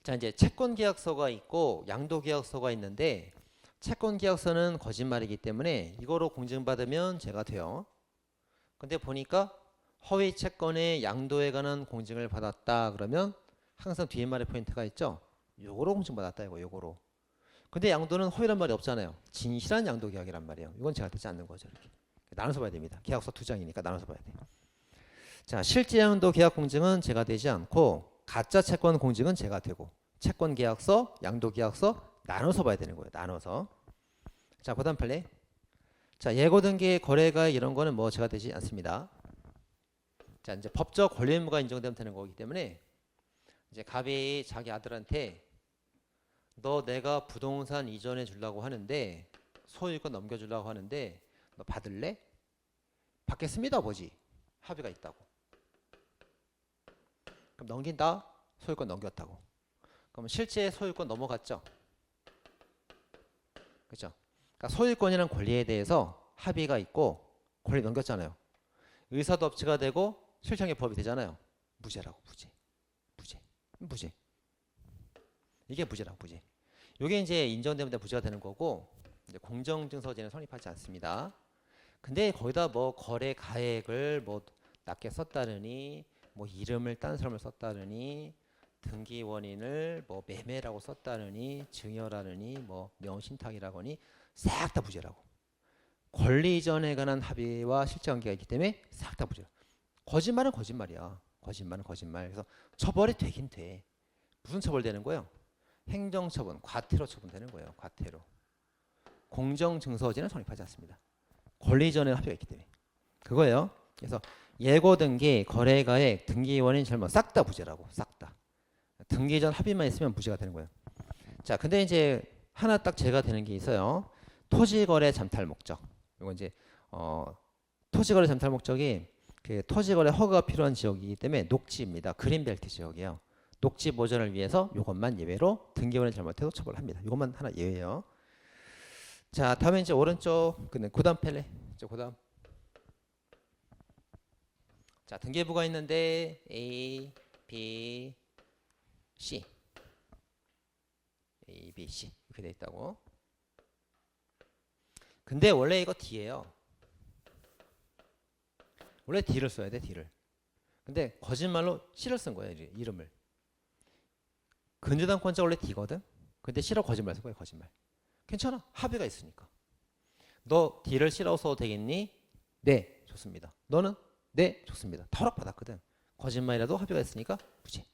자, 이제 채권 계약서가 있고 양도 계약서가 있는데 채권 계약서는 거짓말이기 때문에 이거로 공증받으면 제가 돼요. 근데 보니까 허위 채권의 양도에 관한 공증을 받았다 그러면 항상 뒤에 말에 포인트가 있죠. 요거로 공증받았다 이거 요거로. 근데 양도는 허위란 말이 없잖아요. 진실한 양도 계약이란 말이에요. 이건 제가 되지 않는 거죠. 이렇게 나눠서 봐야 됩니다. 계약서 2장이니까 나눠서 봐야 돼요. 자, 실제 양도 계약 공증은 제가 되지 않고 가짜 채권 공증은 제가 되고 채권 계약서, 양도 계약서 나눠서 봐야 되는 거예요. 나눠서. 자, 그다음 판례. 자, 예고 등기 거래가 이런 거는 제가 되지 않습니다. 자, 이제 법적 권리 의무가 인정되면 되는 거기 때문에 이제 갑이 자기 아들한테 너 내가 부동산 이전해 주려고 하는데 소유권 넘겨 주려고 하는데 너 받을래? 받겠습니다, 아버지. 합의가 있다고. 그럼 넘긴다. 소유권 넘겼다고. 그럼 실제 소유권 넘어갔죠. 그렇죠? 그러니까 소유권이란 권리에 대해서 합의가 있고 권리 넘겼잖아요. 의사도 없이가 되고 실형의 법이 되잖아요. 무죄라고. 무죄. 이게 무죄라고. 무죄. 이게 이제 인정되면 무죄가 되는 거고 이제 공정증서제는 성립하지 않습니다. 근데 거기다 거래 가액을 낮게 썼다느니 이름을 딴 사람을 썼다느니 등기 원인을 매매라고 썼다느니 증여라느니 명신탁이라거니 싹 다 무죄라고. 권리 이전에 관한 합의와 실제 관계가 있기 때문에 싹 다 무죄. 거짓말은 거짓말이야. 거짓말은 거짓말. 그래서 처벌이 되긴 돼. 무슨 처벌 되는 거예요? 행정처분, 과태료 처분되는 거예요. 과태료. 공정증서제는 성립하지 않습니다. 권리 이전에 합의가 있기 때문에. 그거예요. 그래서 예고 등기, 거래가액, 등기 원인 잘못 싹 다 무죄라고. 싹 다. 등기 전 합의만 있으면 무죄가 되는 거예요. 자, 근데 이제 하나 딱 제가 되는 게 있어요. 토지거래 잠탈 목적. 이건 이제 토지거래 잠탈 목적이 그 토지거래 허가가 필요한 지역이기 때문에 녹지입니다. 그린벨트 지역이에요. 녹지 보전을 위해서 이것만 예외로 등기원을 잘못해도 처벌합니다. 이것만 하나 예외예요. 자, 다음에 이제 오른쪽 그다음 펠레. 그다음. 자, 등기부가 있는데 A, B, C. A, B, C 이렇게 돼 있다고. 근데 원래 이거 D예요. 원래 D를 써야 돼, D를. 근데 거짓말로 C를 쓴 거예요, 이름을. 근저당권자 원래 D거든. 근데 C라고 거짓말 쓴 거예요, 거짓말. 괜찮아, 합의가 있으니까. 너 D를 C라고 써도 되겠니? 네, 좋습니다. 너는? 네, 좋습니다. 다 허락받았거든. 거짓말이라도 합의가 있으니까 무죄.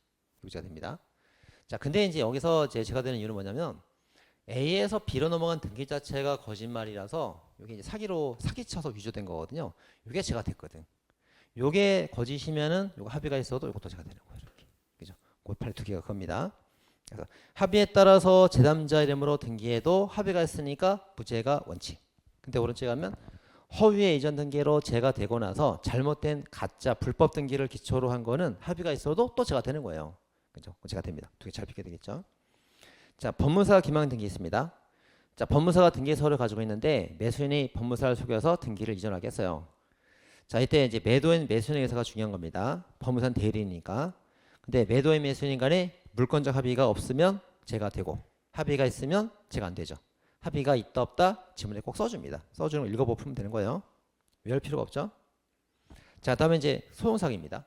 무죄가 됩니다. 자, 근데 이제 여기서 제가 되는 이유는 뭐냐면 A에서 B로 넘어간 등기 자체가 거짓말이라서 이게 이제 사기쳐서 위조된 거거든요. 이게 제가 됐거든. 요게 거짓이면은 요거 합의가 있어도 이것도 제가 되는 거예요. 이렇게. 그죠? 골팔 두 개가 겁니다. 그래서 합의에 따라서 제3자 이름으로 등기해도 합의가 있으니까 무죄가 원칙. 근데 오른쪽에 가면 허위의 이전 등기로 제가 되고 나서 잘못된 가짜 불법 등기를 기초로 한 거는 합의가 있어도 또 제가 되는 거예요. 그죠? 제가 됩니다. 두 개 잘 비교되겠죠 자, 법무사 기망 등기 있습니다. 자, 법무사가 등기서를 가지고 있는데 매수인이 법무사를 속여서 등기를 이전하게 했어요. 자, 이때 이제 매도인 매수인의 의사가 중요한 겁니다. 법무사는 대리니까. 근데 매도인 매수인 간에 물권적 합의가 없으면 제가 되고 합의가 있으면 제가 안 되죠. 합의가 있다 없다 지문에 꼭 써줍니다. 써주는 거 읽어보고 풀면 되는 거예요. 외울 필요가 없죠. 자, 다음에 이제 소송사기입니다.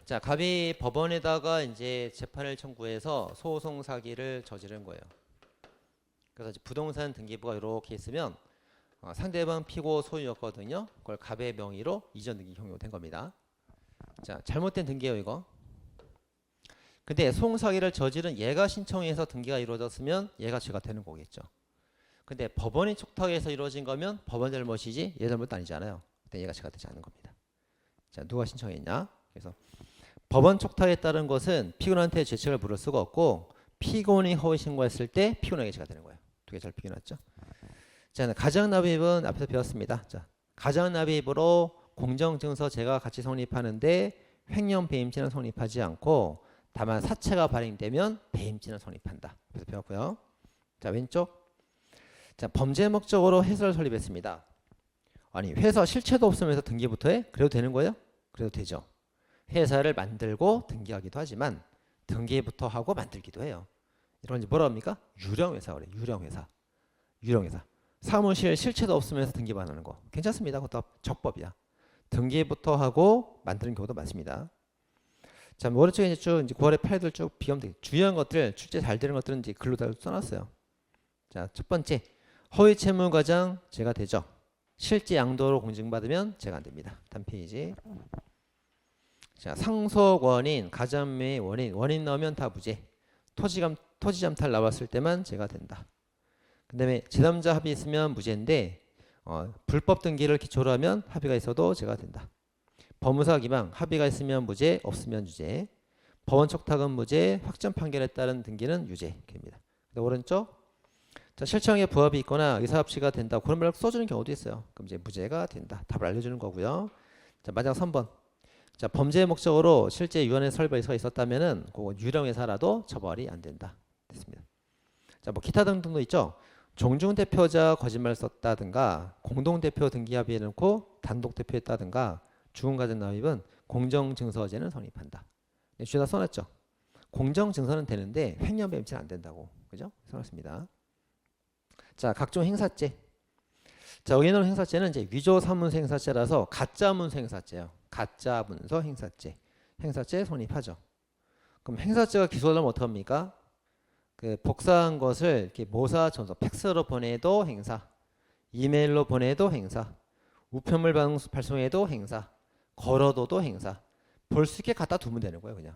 자, 갑이 법원에다가 이제 재판을 청구해서 소송 사기를 저지른 거예요. 그래서 이제 부동산 등기부가 이렇게 있으면 상대방 피고 소유였거든요. 그걸 갑의 명의로 이전 등기 형용된 겁니다. 자, 잘못된 등기예요, 이거. 근데 소송 사기를 저지른 얘가 신청해서 등기가 이루어졌으면 얘가 죄가 되는 거겠죠. 근데 법원이 촉탁해서 이루어진 거면 법원 잘못이지 얘 잘못도 아니잖아요. 근데 얘가 죄가 되지 않는 겁니다. 자, 누가 신청했냐? 그래서 법원 촉탁에 따른 것은 피고인한테 죄책을 물을 수가 없고 피고인이 허위 신고했을 때 피고인에게 죄가 되는 거예요. 두 개 잘 비교해놨죠. 자, 가정납입은 앞에서 배웠습니다. 자, 가정납입으로 공정증서제가 같이 성립하는데 횡령 배임죄는 성립하지 않고 다만 사체가 발행되면 배임죄는 성립한다. 그래서 배웠고요. 자, 왼쪽. 자, 범죄 목적으로 회사를 설립했습니다. 아니, 회사 실체도 없으면서 등기부터 해? 그래도 되는 거예요? 그래도 되죠. 회사를 만들고 등기하기도 하지만 등기부터 하고 만들기도 해요. 이런 뭐라 합니까? 유령회사 그래. 유령회사. 유령회사. 사무실 실체도 없으면서 등기만 하는 거. 괜찮습니다. 그것도 적법이야. 등기부터 하고 만드는 경우도 많습니다. 자, 오른쪽에 이제 쭉 이제 9월의 8들 쭉 비교하면 되겠죠. 중요한 것들, 출제 잘 되는 것들은 이제 글로 다 써놨어요. 자, 첫 번째. 허위 채무 과장 제가 되죠. 실제 양도로 공증받으면 제가 안 됩니다. 다음 페이지. 자, 상속 원인, 가점의 원인 넣으면 다 무죄. 토지 잠탈 나왔을 때만 제가 된다. 그 다음에 제3자 합의 있으면 무죄인데 불법 등기를 기초로 하면 합의가 있어도 제가 된다. 법무사 기망 합의가 있으면 무죄, 없으면 유죄. 법원 촉탁은 무죄, 확정 판결에 따른 등기는 유죄. 입니다. 오른쪽. 자, 실청에 부합이 있거나 의사합치가 된다. 그런 말을 써주는 경우도 있어요. 그럼 이제 무죄가 된다. 답을 알려주는 거고요. 자, 마지막 3번. 자, 범죄 목적으로 실제 유언의 설부에서 있었다면은 그거 유령회사라도 처벌이 안 된다. 됐습니다. 자, 뭐 기타 등등도 있죠. 종중 대표자 거짓말 썼다든가 공동 대표 등기 합의해 놓고 단독 대표했다든가 죽은 가정 납입은 공정 증서죄는 성립한다. 주에다 써놨죠. 공정 증서는 되는데 횡령 배임죄는 안 된다고. 그죠? 써놨습니다. 자, 각종 행사죄. 자, 여기 있는 행사죄는 이제 위조 사문서 행사죄라서 가짜 문서 행사죄예요. 가짜 문서 행사죄. 행사죄 성립하죠. 그럼 행사죄가 기소하려면 어떡합니까? 그 복사한 것을 이렇게 모사 전서 팩스로 보내도 행사, 이메일로 보내도 행사, 우편물 발송해도 행사, 걸어둬도 행사. 볼 수 있게 갖다 두면 되는 거예요, 그냥.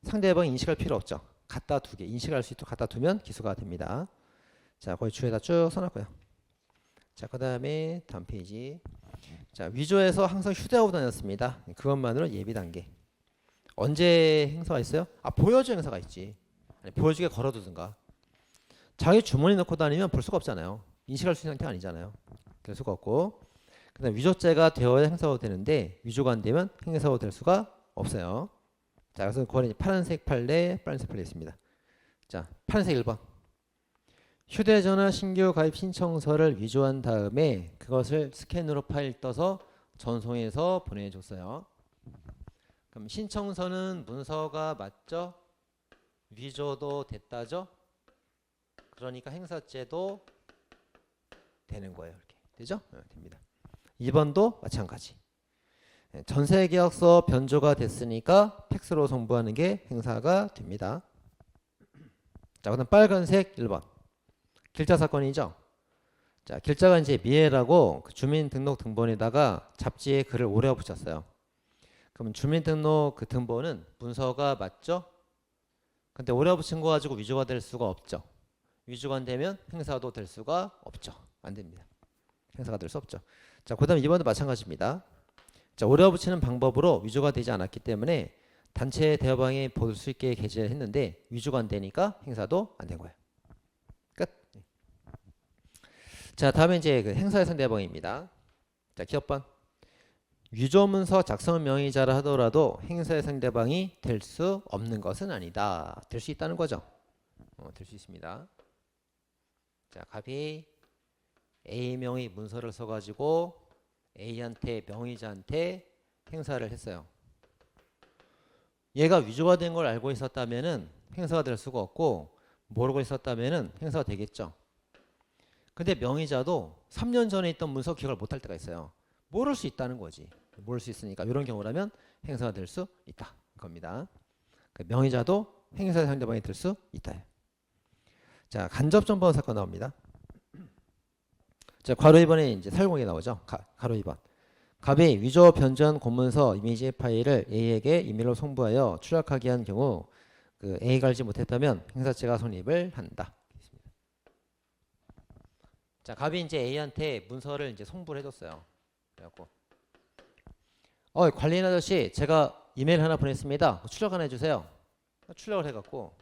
상대방 인식할 필요 없죠. 갖다 두게 인식할 수 있도록 갖다 두면 기소가 됩니다. 자, 거기 주에다 쭉 써놨고요. 자, 그 다음에 다음 페이지. 자, 위조에서 항상 휴대하고 다녔습니다. 그것만으로 예비 단계. 언제 행사가 있어요? 아, 보여주 행사가 있지. 아니, 보여주게 걸어두든가. 자기 주머니 넣고 다니면 볼 수가 없잖아요. 인식할 수 있는 상태가 아니잖아요. 될 수가 없고. 그 다음에 위조죄가 되어야 행사가 되는데 위조가 안 되면 행사가 될 수가 없어요. 자, 그래서 그거는 파란색 판례, 빨간색 판례 있습니다. 자, 파란색 1번. 휴대전화 신규 가입 신청서를 위조한 다음에 그것을 스캔으로 파일 떠서 전송해서 보내줬어요. 그럼 신청서는 문서가 맞죠? 위조도 됐다죠? 그러니까 행사죄도 되는 거예요. 이렇게 되죠? 네, 됩니다. 2번도 마찬가지. 전세계약서 변조가 됐으니까 팩스로 송부하는 게 행사가 됩니다. 자, 그다음 빨간색 1번. 길자 사건이죠. 자, 길자가 이제 미해라고 그 주민등록등본에다가 잡지에 글을 오려 붙였어요. 그럼 주민등록 그 등본은 문서가 맞죠? 근데 오려 붙인 거 가지고 위조가 될 수가 없죠. 위조가 안 되면 행사도 될 수가 없죠. 안 됩니다. 행사가 될 수 없죠. 자, 그다음 2번도 마찬가지입니다. 자, 오려 붙이는 방법으로 위조가 되지 않았기 때문에 단체 대여방에 볼 수 있게 게재를 했는데 위조가 안 되니까 행사도 안 된 거예요. 끝. 자, 다음에 이제 그 행사 예상 대여방입니다. 자, 기업번 위조문서 작성 명의자라 하더라도 행사의 상대방이 될 수 없는 것은 아니다. 될 수 있다는 거죠. 될 수 있습니다. 자, 갑이 A 명의 문서를 써가지고 A한테 명의자한테 행사를 했어요. 얘가 위조가 된 걸 알고 있었다면은 행사가 될 수가 없고 모르고 있었다면은 행사가 되겠죠. 근데 명의자도 3년 전에 있던 문서 기억을 못할 때가 있어요. 모를 수 있다는 거지. 모를 수 있으니까 이런 경우라면 행사가 될 수 있다. 겁니다. 명의자도 행사의 상대방이 될 수 있다. 자, 간접정보 사건 나옵니다. 자, 괄호 2번에 이제 사용공개 나오죠. 괄호 2번. 갑이 위조 변전 공문서 이미지 파일을 A에게 이메일로 송부하여 추락하게 한 경우 그 A가 알지 못했다면 행사죄가 성립을 한다. 자, 갑이 이제 A한테 문서를 이제 송부를 해줬어요. 그래갖고 관리인 아저씨, 제가 이메일 하나 보냈습니다. 출력 하나 해주세요. 출력을 해갖고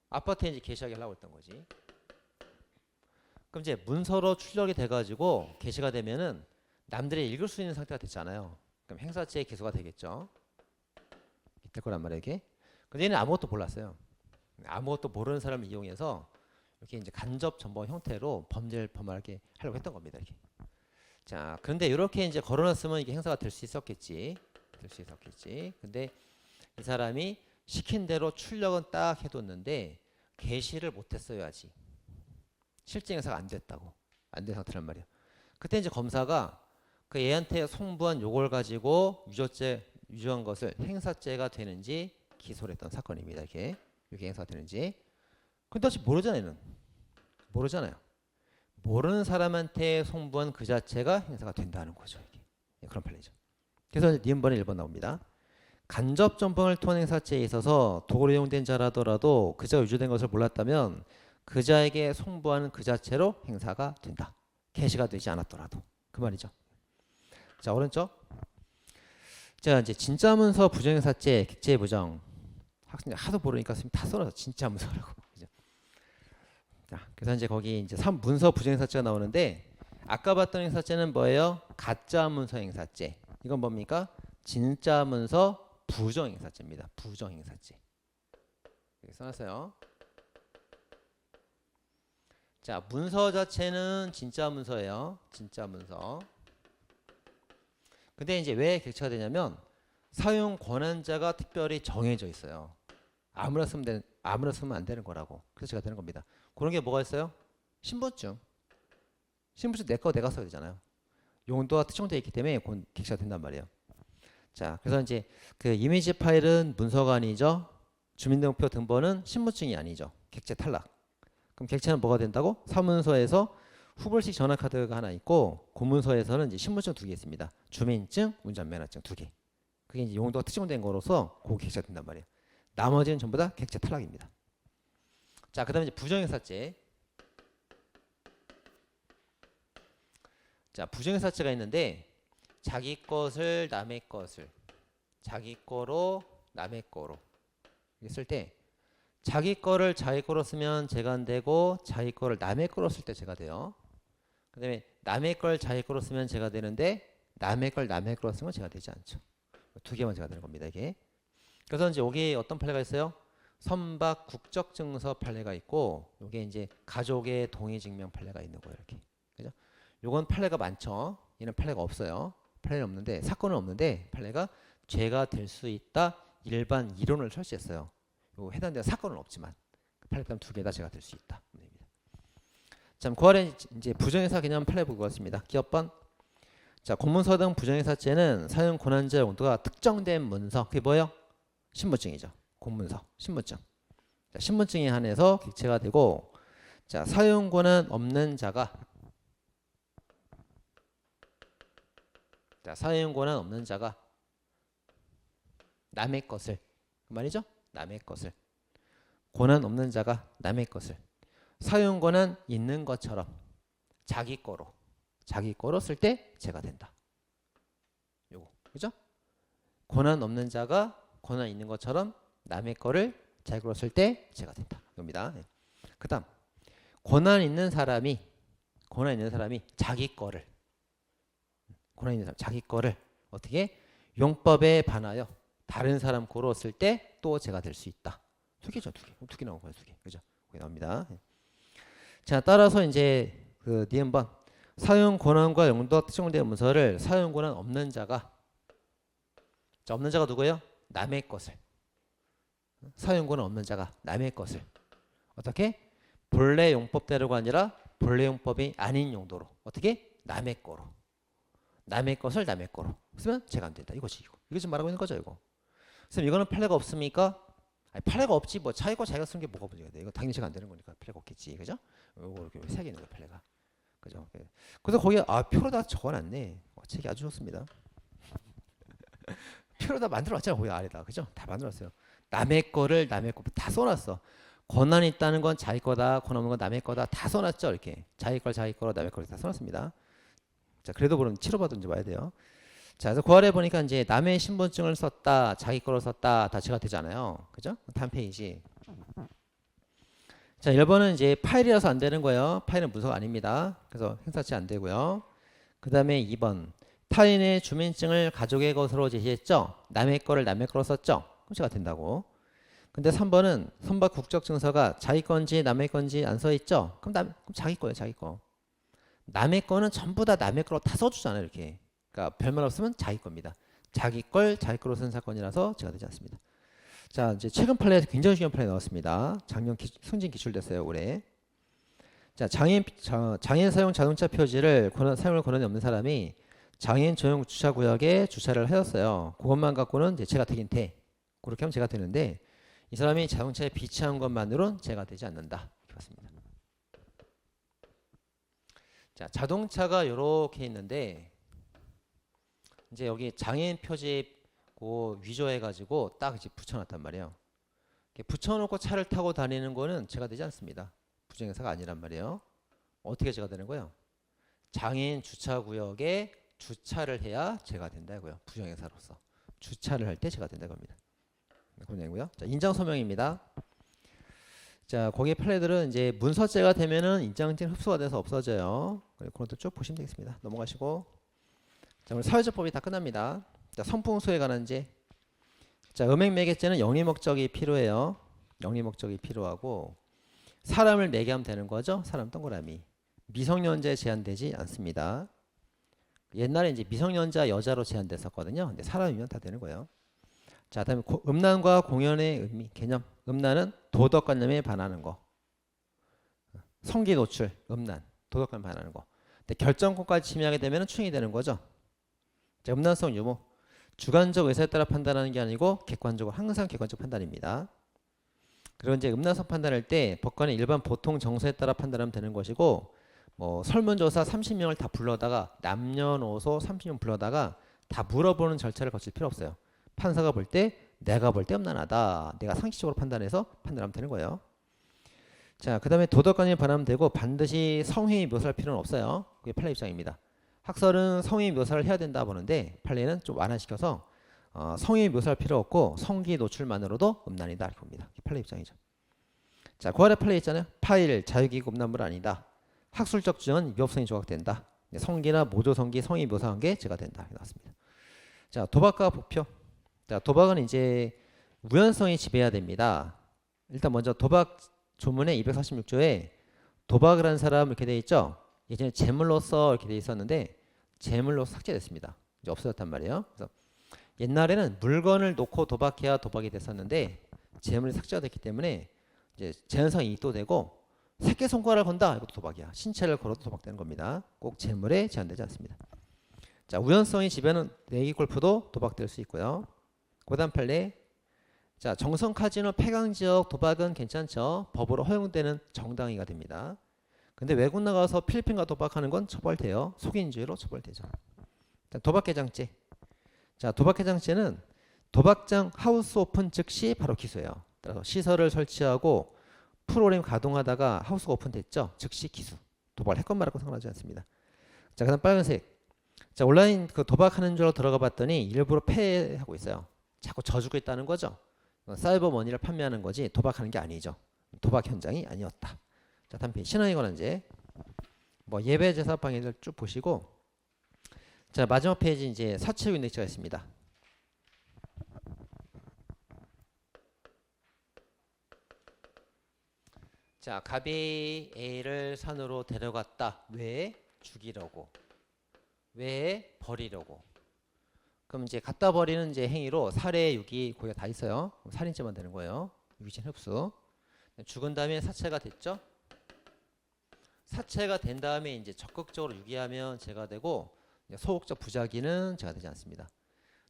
아파트에 이제 게시하게 하려고 했던 거지. 그럼 이제 문서로 출력이 돼가지고 게시가 되면은 남들이 읽을 수 있는 상태가 됐잖아요. 그럼 행사죄의 기소가 되겠죠. 될 거란 말이에요, 이게. 근데 얘는 아무것도 몰랐어요. 아무것도 모르는 사람을 이용해서 이렇게 이제 간접 정보 형태로 범죄를 범하게 하려고 했던 겁니다, 이렇게. 자, 그런데 이렇게 이제 걸어놨으면 이게 행사가 될 수 있었겠지. 근데 이 사람이 시킨 대로 출력은 딱 해뒀는데 게시를 못했어요, 아직. 실제 행사가 안 됐다고. 안 된 상태란 말이에요. 그때 이제 검사가 그 얘한테 송부한 요걸 가지고 위조한 것을 행사죄가 되는지 기소를 했던 사건입니다. 이게 행사가 되는지. 근데 아직 모르잖아요. 모르잖아요. 모르는 사람한테 송부한 그 자체가 행사가 된다는 거죠. 이게. 그런 판례죠. 그래서 니은번에 1번 나옵니다. 간접 전범을 통한 행사죄에 있어서 도구로 이용된 자라더라도 그자가 위조된 것을 몰랐다면 그자에게 송부하는 그 자체로 행사가 된다. 게시가 되지 않았더라도. 그 말이죠. 자, 오른쪽. 자, 이제 진짜 문서 부정행사죄, 객체 부정. 학생들 하도 모르니까 다 써놔서 진짜 문서라고. 그죠? 자, 그래서 이제 거기 이제 문서 부정행사죄가 나오는데 아까 봤던 행사죄는 뭐예요? 가짜 문서 행사죄. 이건 뭡니까? 진짜 문서 부정행사죄입니다. 부정행사죄. 여기 써놨어요. 자, 문서 자체는 진짜 문서예요. 진짜 문서. 근데 이제 왜 객체가 되냐면 사용 권한자가 특별히 정해져 있어요. 아무나 쓰면 안 되는 거라고. 그래서 제가 되는 겁니다. 그런 게 뭐가 있어요? 신분증. 신분증 내 거 내가 써야 되잖아요. 용도가 특정되어 있기 때문에 그건 객체가 된단 말이에요. 자, 그래서 이제 그 이미지 파일은 문서가 아니죠. 주민등록표 등본은 신분증이 아니죠. 객체 탈락. 그럼 객체는 뭐가 된다고? 사문서에서 후불식 전화카드가 하나 있고 공문서에서는 이제 신분증 2개 있습니다. 주민증, 운전면허증 2개. 그게 이제 용도가 특정된 거로서 그 객체가 된단 말이에요. 나머지는 전부 다 객체 탈락입니다. 자, 그다음에 이제 부정행사죄. 자, 부정행사죄가 있는데 자기 것을 남의 것을 자기 거로 남의 거로 쓸 때 자기 거를 자기 거로 쓰면 제가 안 되고 자기 거를 남의 거로 쓸 때 제가 돼요. 그 다음에 남의 걸 자기 거로 쓰면 제가 되는데 남의 걸 남의 거로 쓰면 제가 되지 않죠. 2개만 제가 되는 겁니다, 이게. 그래서 이제 여기 어떤 판례가 있어요? 선박 국적증서 판례가 있고 이게 이제 가족의 동의 증명 판례가 있는 거예요, 이렇게. 그죠? 요건 판례가 많죠. 얘는 판례가 없어요. 판례는 없는데 사건은 없는데 판례가 죄가 될 수 있다 일반 이론을 설치했어요. 요 해당되는 사건은 없지만 판례 때문에 2개 다 죄가 될 수 있다. 자, 고아래 이제 부정행사 개념 판례 보고 왔습니다. 기업번. 자, 공문서 등 부정행사죄는 사용 권한자 용도가 특정된 문서. 그게 뭐예요? 신분증이죠. 공문서, 신분증. 자, 신분증에 한해서 객체가 되고, 자, 사용 권한 없는 자가 사용 권한 없는 자가 남의 것을 그 말이죠. 남의 것을 권한 없는 자가 남의 것을 사용 권한 있는 것처럼 자기 거로 쓸 때 죄가 된다. 요거 그죠? 권한 없는 자가 권한 있는 것처럼 남의 거를 자기 거로 쓸 때 죄가 된다. 이겁니다. 네. 그다음 권한 있는 사람이 자기 거를 자기 거를 어떻게 용법에 반하여 다른 사람 거로 쓸 때 또 죄가 될 수 있다. 두 개죠, 두 개 나온 거예요, 두 개. 그죠? 그게 나옵니다. 자, 따라서 이제 그 니은번 사용 권한과 용도가 특정된 문서를 사용 권한 없는 자가 없는 자가 누구예요? 남의 것을 사용 권한 없는 자가 남의 것을 어떻게 본래 용법대로가 아니라 본래 용법이 아닌 용도로 어떻게 남의 거로 남의 것을 남의 거로 쓰면 죄가 안 된다. 이거지 이거 지금 말하고 있는 거죠 이거. 선생님 이거는 판례가 없습니까? 아니, 판례가 없지 뭐 자기 거 자기가 쓰는 게 뭐가 문제가 돼. 이거 당연히 죄가 안 되는 거니까 판례가 없겠지. 그죠? 요거 이렇게 세 개 있는 거야 판례가. 그죠? 그래서 거기에 표로 다 적어놨네. 책이 아주 좋습니다. 표로 다 만들어놨잖아 거기 아래다. 그죠? 다 만들었어요. 남의 거를 남의 거 다 써놨어. 권한이 있다는 건 자기 거다. 권한 없는 건 남의 거다. 다 써놨죠 이렇게. 자기 걸 자기 거로 남의 거로 다 써놨습니다. 자, 그래도 그럼 치료받은지 봐야 돼요. 자, 그래서 그 아래 보니까 이제 남의 신분증을 썼다, 자기 거로 썼다, 다 죄가 되잖아요. 그죠? 다음 페이지. 자, 1번은 이제 파일이라서 안 되는 거예요. 파일은 문서가 아닙니다. 그래서 행사치 안 되고요. 그 다음에 2번. 타인의 주민증을 가족의 것으로 제시했죠? 남의 거를 남의 거로 썼죠? 그럼 죄가 된다고. 근데 3번은 선박 국적증서가 자기 건지 남의 건지 안 써 있죠? 그럼 자기 거예요, 자기 거. 남의 거는 전부 다 남의 거로 다 써주잖아요 이렇게. 그러니까 별말 없으면 자기 겁니다. 자기 걸 자기 거로 쓴 사건이라서 죄가 되지 않습니다. 자, 이제 최근 판례에서 굉장히 중요한 판례 나왔습니다. 작년 승진 기출됐어요 올해. 자, 장애인 사용 자동차 표지를 사용할 권한이 없는 사람이 장애인 전용 주차 구역에 주차를 하였어요. 그것만 갖고는 이제 죄가 되긴 돼. 그렇게 하면 죄가 되는데 이 사람이 자동차에 비치한 것만으로는 죄가 되지 않는다. 이렇게 봤습니다. 자, 자동차가 이렇게 있는데 이제 여기 장애인 표지 위조해가지고 딱 이제 붙여놨단 말이에요. 이렇게 붙여놓고 차를 타고 다니는 거는 죄가 되지 않습니다. 부정행사가 아니란 말이에요. 어떻게 죄가 되는 거예요? 장애인 주차구역에 주차를 해야 죄가 된다고요. 부정행사로서 주차를 할 때 죄가 된다고 합니다. 그거고요. 자, 인장 소명입니다. 자, 거기 판례들은 이제 문서죄가 되면은 인장증 흡수가 돼서 없어져요. 그런 것도 쭉 보시면 되겠습니다. 넘어가시고. 자, 오늘 사회적법이 다 끝납니다. 자, 선풍수에 관한 죄. 자, 음행매개죄는 영리 목적이 필요해요. 영리 목적이 필요하고 사람을 매개하면 되는 거죠. 사람 동그라미. 미성년자에 제한되지 않습니다. 옛날에 이제 미성년자 여자로 제한됐었거든요. 근데 사람이면 다 되는 거예요. 자, 다음에 음란과 공연의 의미, 개념. 음란은 도덕관념에 반하는 거. 성기 노출, 음란, 도덕관념에 반하는 거. 근데 결정권까지 침해하게 되면 추행이 되는 거죠. 자, 음란성 유무. 주관적 의사에 따라 판단하는 게 아니고 객관적으로 항상 객관적 판단입니다. 그리고 이제 음란성 판단할 때 법관의 일반 보통 정서에 따라 판단하면 되는 것이고 뭐 설문조사 30명을 다 불러다가 남녀노소 30명 불러다가 다 물어보는 절차를 거칠 필요 없어요. 판사가 볼 때 내가 볼 때 음란하다. 내가 상식적으로 판단해서 판단하면 되는 거예요. 자, 그 다음에 도덕관념에 반하면 되고 반드시 성행위 묘사할 필요는 없어요. 그게 판례 입장입니다. 학설은 성행위 묘사를 해야 된다 보는데 판례는 좀 완화시켜서 성행위 묘사할 필요 없고 성기 노출만으로도 음란이다 이렇게 봅니다. 판례 입장이죠. 자, 그 아래 판례 있잖아요. 파일, 자유기구 음란물 아니다. 학술적 주장은 위법성이 조각된다. 성기나 모조성기, 성행위 묘사한 게 죄가 된다. 이렇게 나왔습니다. 자, 도박과 복표. 자, 도박은 이제 우연성이 지배해야 됩니다. 일단 먼저 도박 조문의 246조에 도박을 한 사람 이렇게 돼 있죠. 예전에 재물로서 이렇게 돼 있었는데 재물로서 삭제됐습니다. 이제 없어졌단 말이에요. 그래서 옛날에는 물건을 놓고 도박해야 도박이 됐었는데 재물이 삭제가 됐기 때문에 이제 제한상 이익도 되고 새끼손가락을 건다 이것도 도박이야. 신체를 걸어도 도박되는 겁니다. 꼭 재물에 제한되지 않습니다. 자, 우연성이 지배하는 내기 골프도 도박될 수 있고요. 고단 판례. 자, 정성 카지노 폐강 지역 도박은 괜찮죠. 법으로 허용되는 정당이가 됩니다. 근데 외국 나가서 필리핀과 도박하는 건 처벌돼요. 속인죄로 처벌되죠. 도박개장죄. 자, 도박개장죄는 도박장 하우스 오픈 즉시 바로 기소해요. 따라서 시설을 설치하고 프로그램 가동하다가 하우스가 오픈됐죠. 즉시 기소. 도박을 했건 말았건 상관하지 않습니다. 자, 그다음 빨간색. 자, 온라인 그 도박하는 줄 알고 들어가 봤더니 일부러 패하고 있어요. 자꾸 져주고 있다는 거죠. 사이버 머니를 판매하는 거지 도박하는 게 아니죠. 도박 현장이 아니었다. 자, 다음 페이지 신앙에 관한 죄. 뭐 예배 제사 방해를 쭉 보시고, 자, 마지막 페이지 이제 사채유 인덱스가 있습니다. 자, 갑이 A를 산으로 데려갔다. 왜? 죽이려고. 왜? 버리려고. 그럼 이제 갖다 버리는 이제 행위로 살해, 유기, 고의가 다 있어요. 살인죄만 되는 거예요. 유기죄 흡수. 죽은 다음에 사체가 됐죠. 사체가 된 다음에 이제 적극적으로 유기하면 죄가 되고, 소극적 부작위는 죄가 되지 않습니다.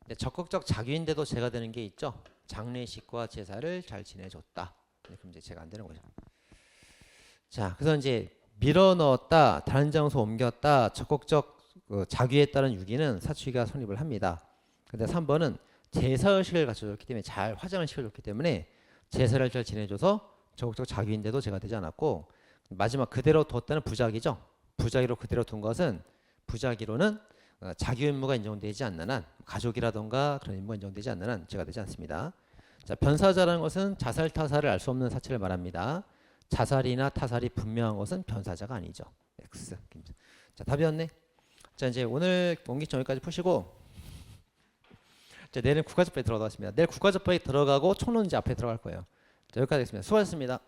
근데 적극적 자기인데도 죄가 되는 게 있죠. 장례식과 제사를 잘 지내줬다. 그럼 이제 죄가 안 되는 거죠. 자, 그래서 이제 밀어 넣었다, 다른 장소 옮겼다, 적극적 자귀에 따른 유기는 사취가 성립을 합니다. 근데 3번은 제사의식을 갖춰줬기 때문에 잘 화장을 시켜줬기 때문에 제사를 잘 지내줘서 적극적 자귀인데도 죄가 되지 않았고, 마지막 그대로 뒀다는 부작위죠. 부작위로 그대로 둔 것은 부작위로는 자기 의무가 인정되지 않는 한, 가족이라던가 그런 의무가 인정되지 않는 한 죄가 되지 않습니다. 자, 변사자라는 것은 자살 타살을 알 수 없는 사체를 말합니다. 자살이나 타살이 분명한 것은 변사자가 아니죠. X. 자, 답이었네. 자, 이제 오늘 원기점 여기까지 푸시고, 자, 내일은 국가접법에 들어가겠습니다. 내일 국가접법에 들어가고 총론 이제 앞에 들어갈 거예요. 자, 여기까지 하겠습니다. 수고하셨습니다.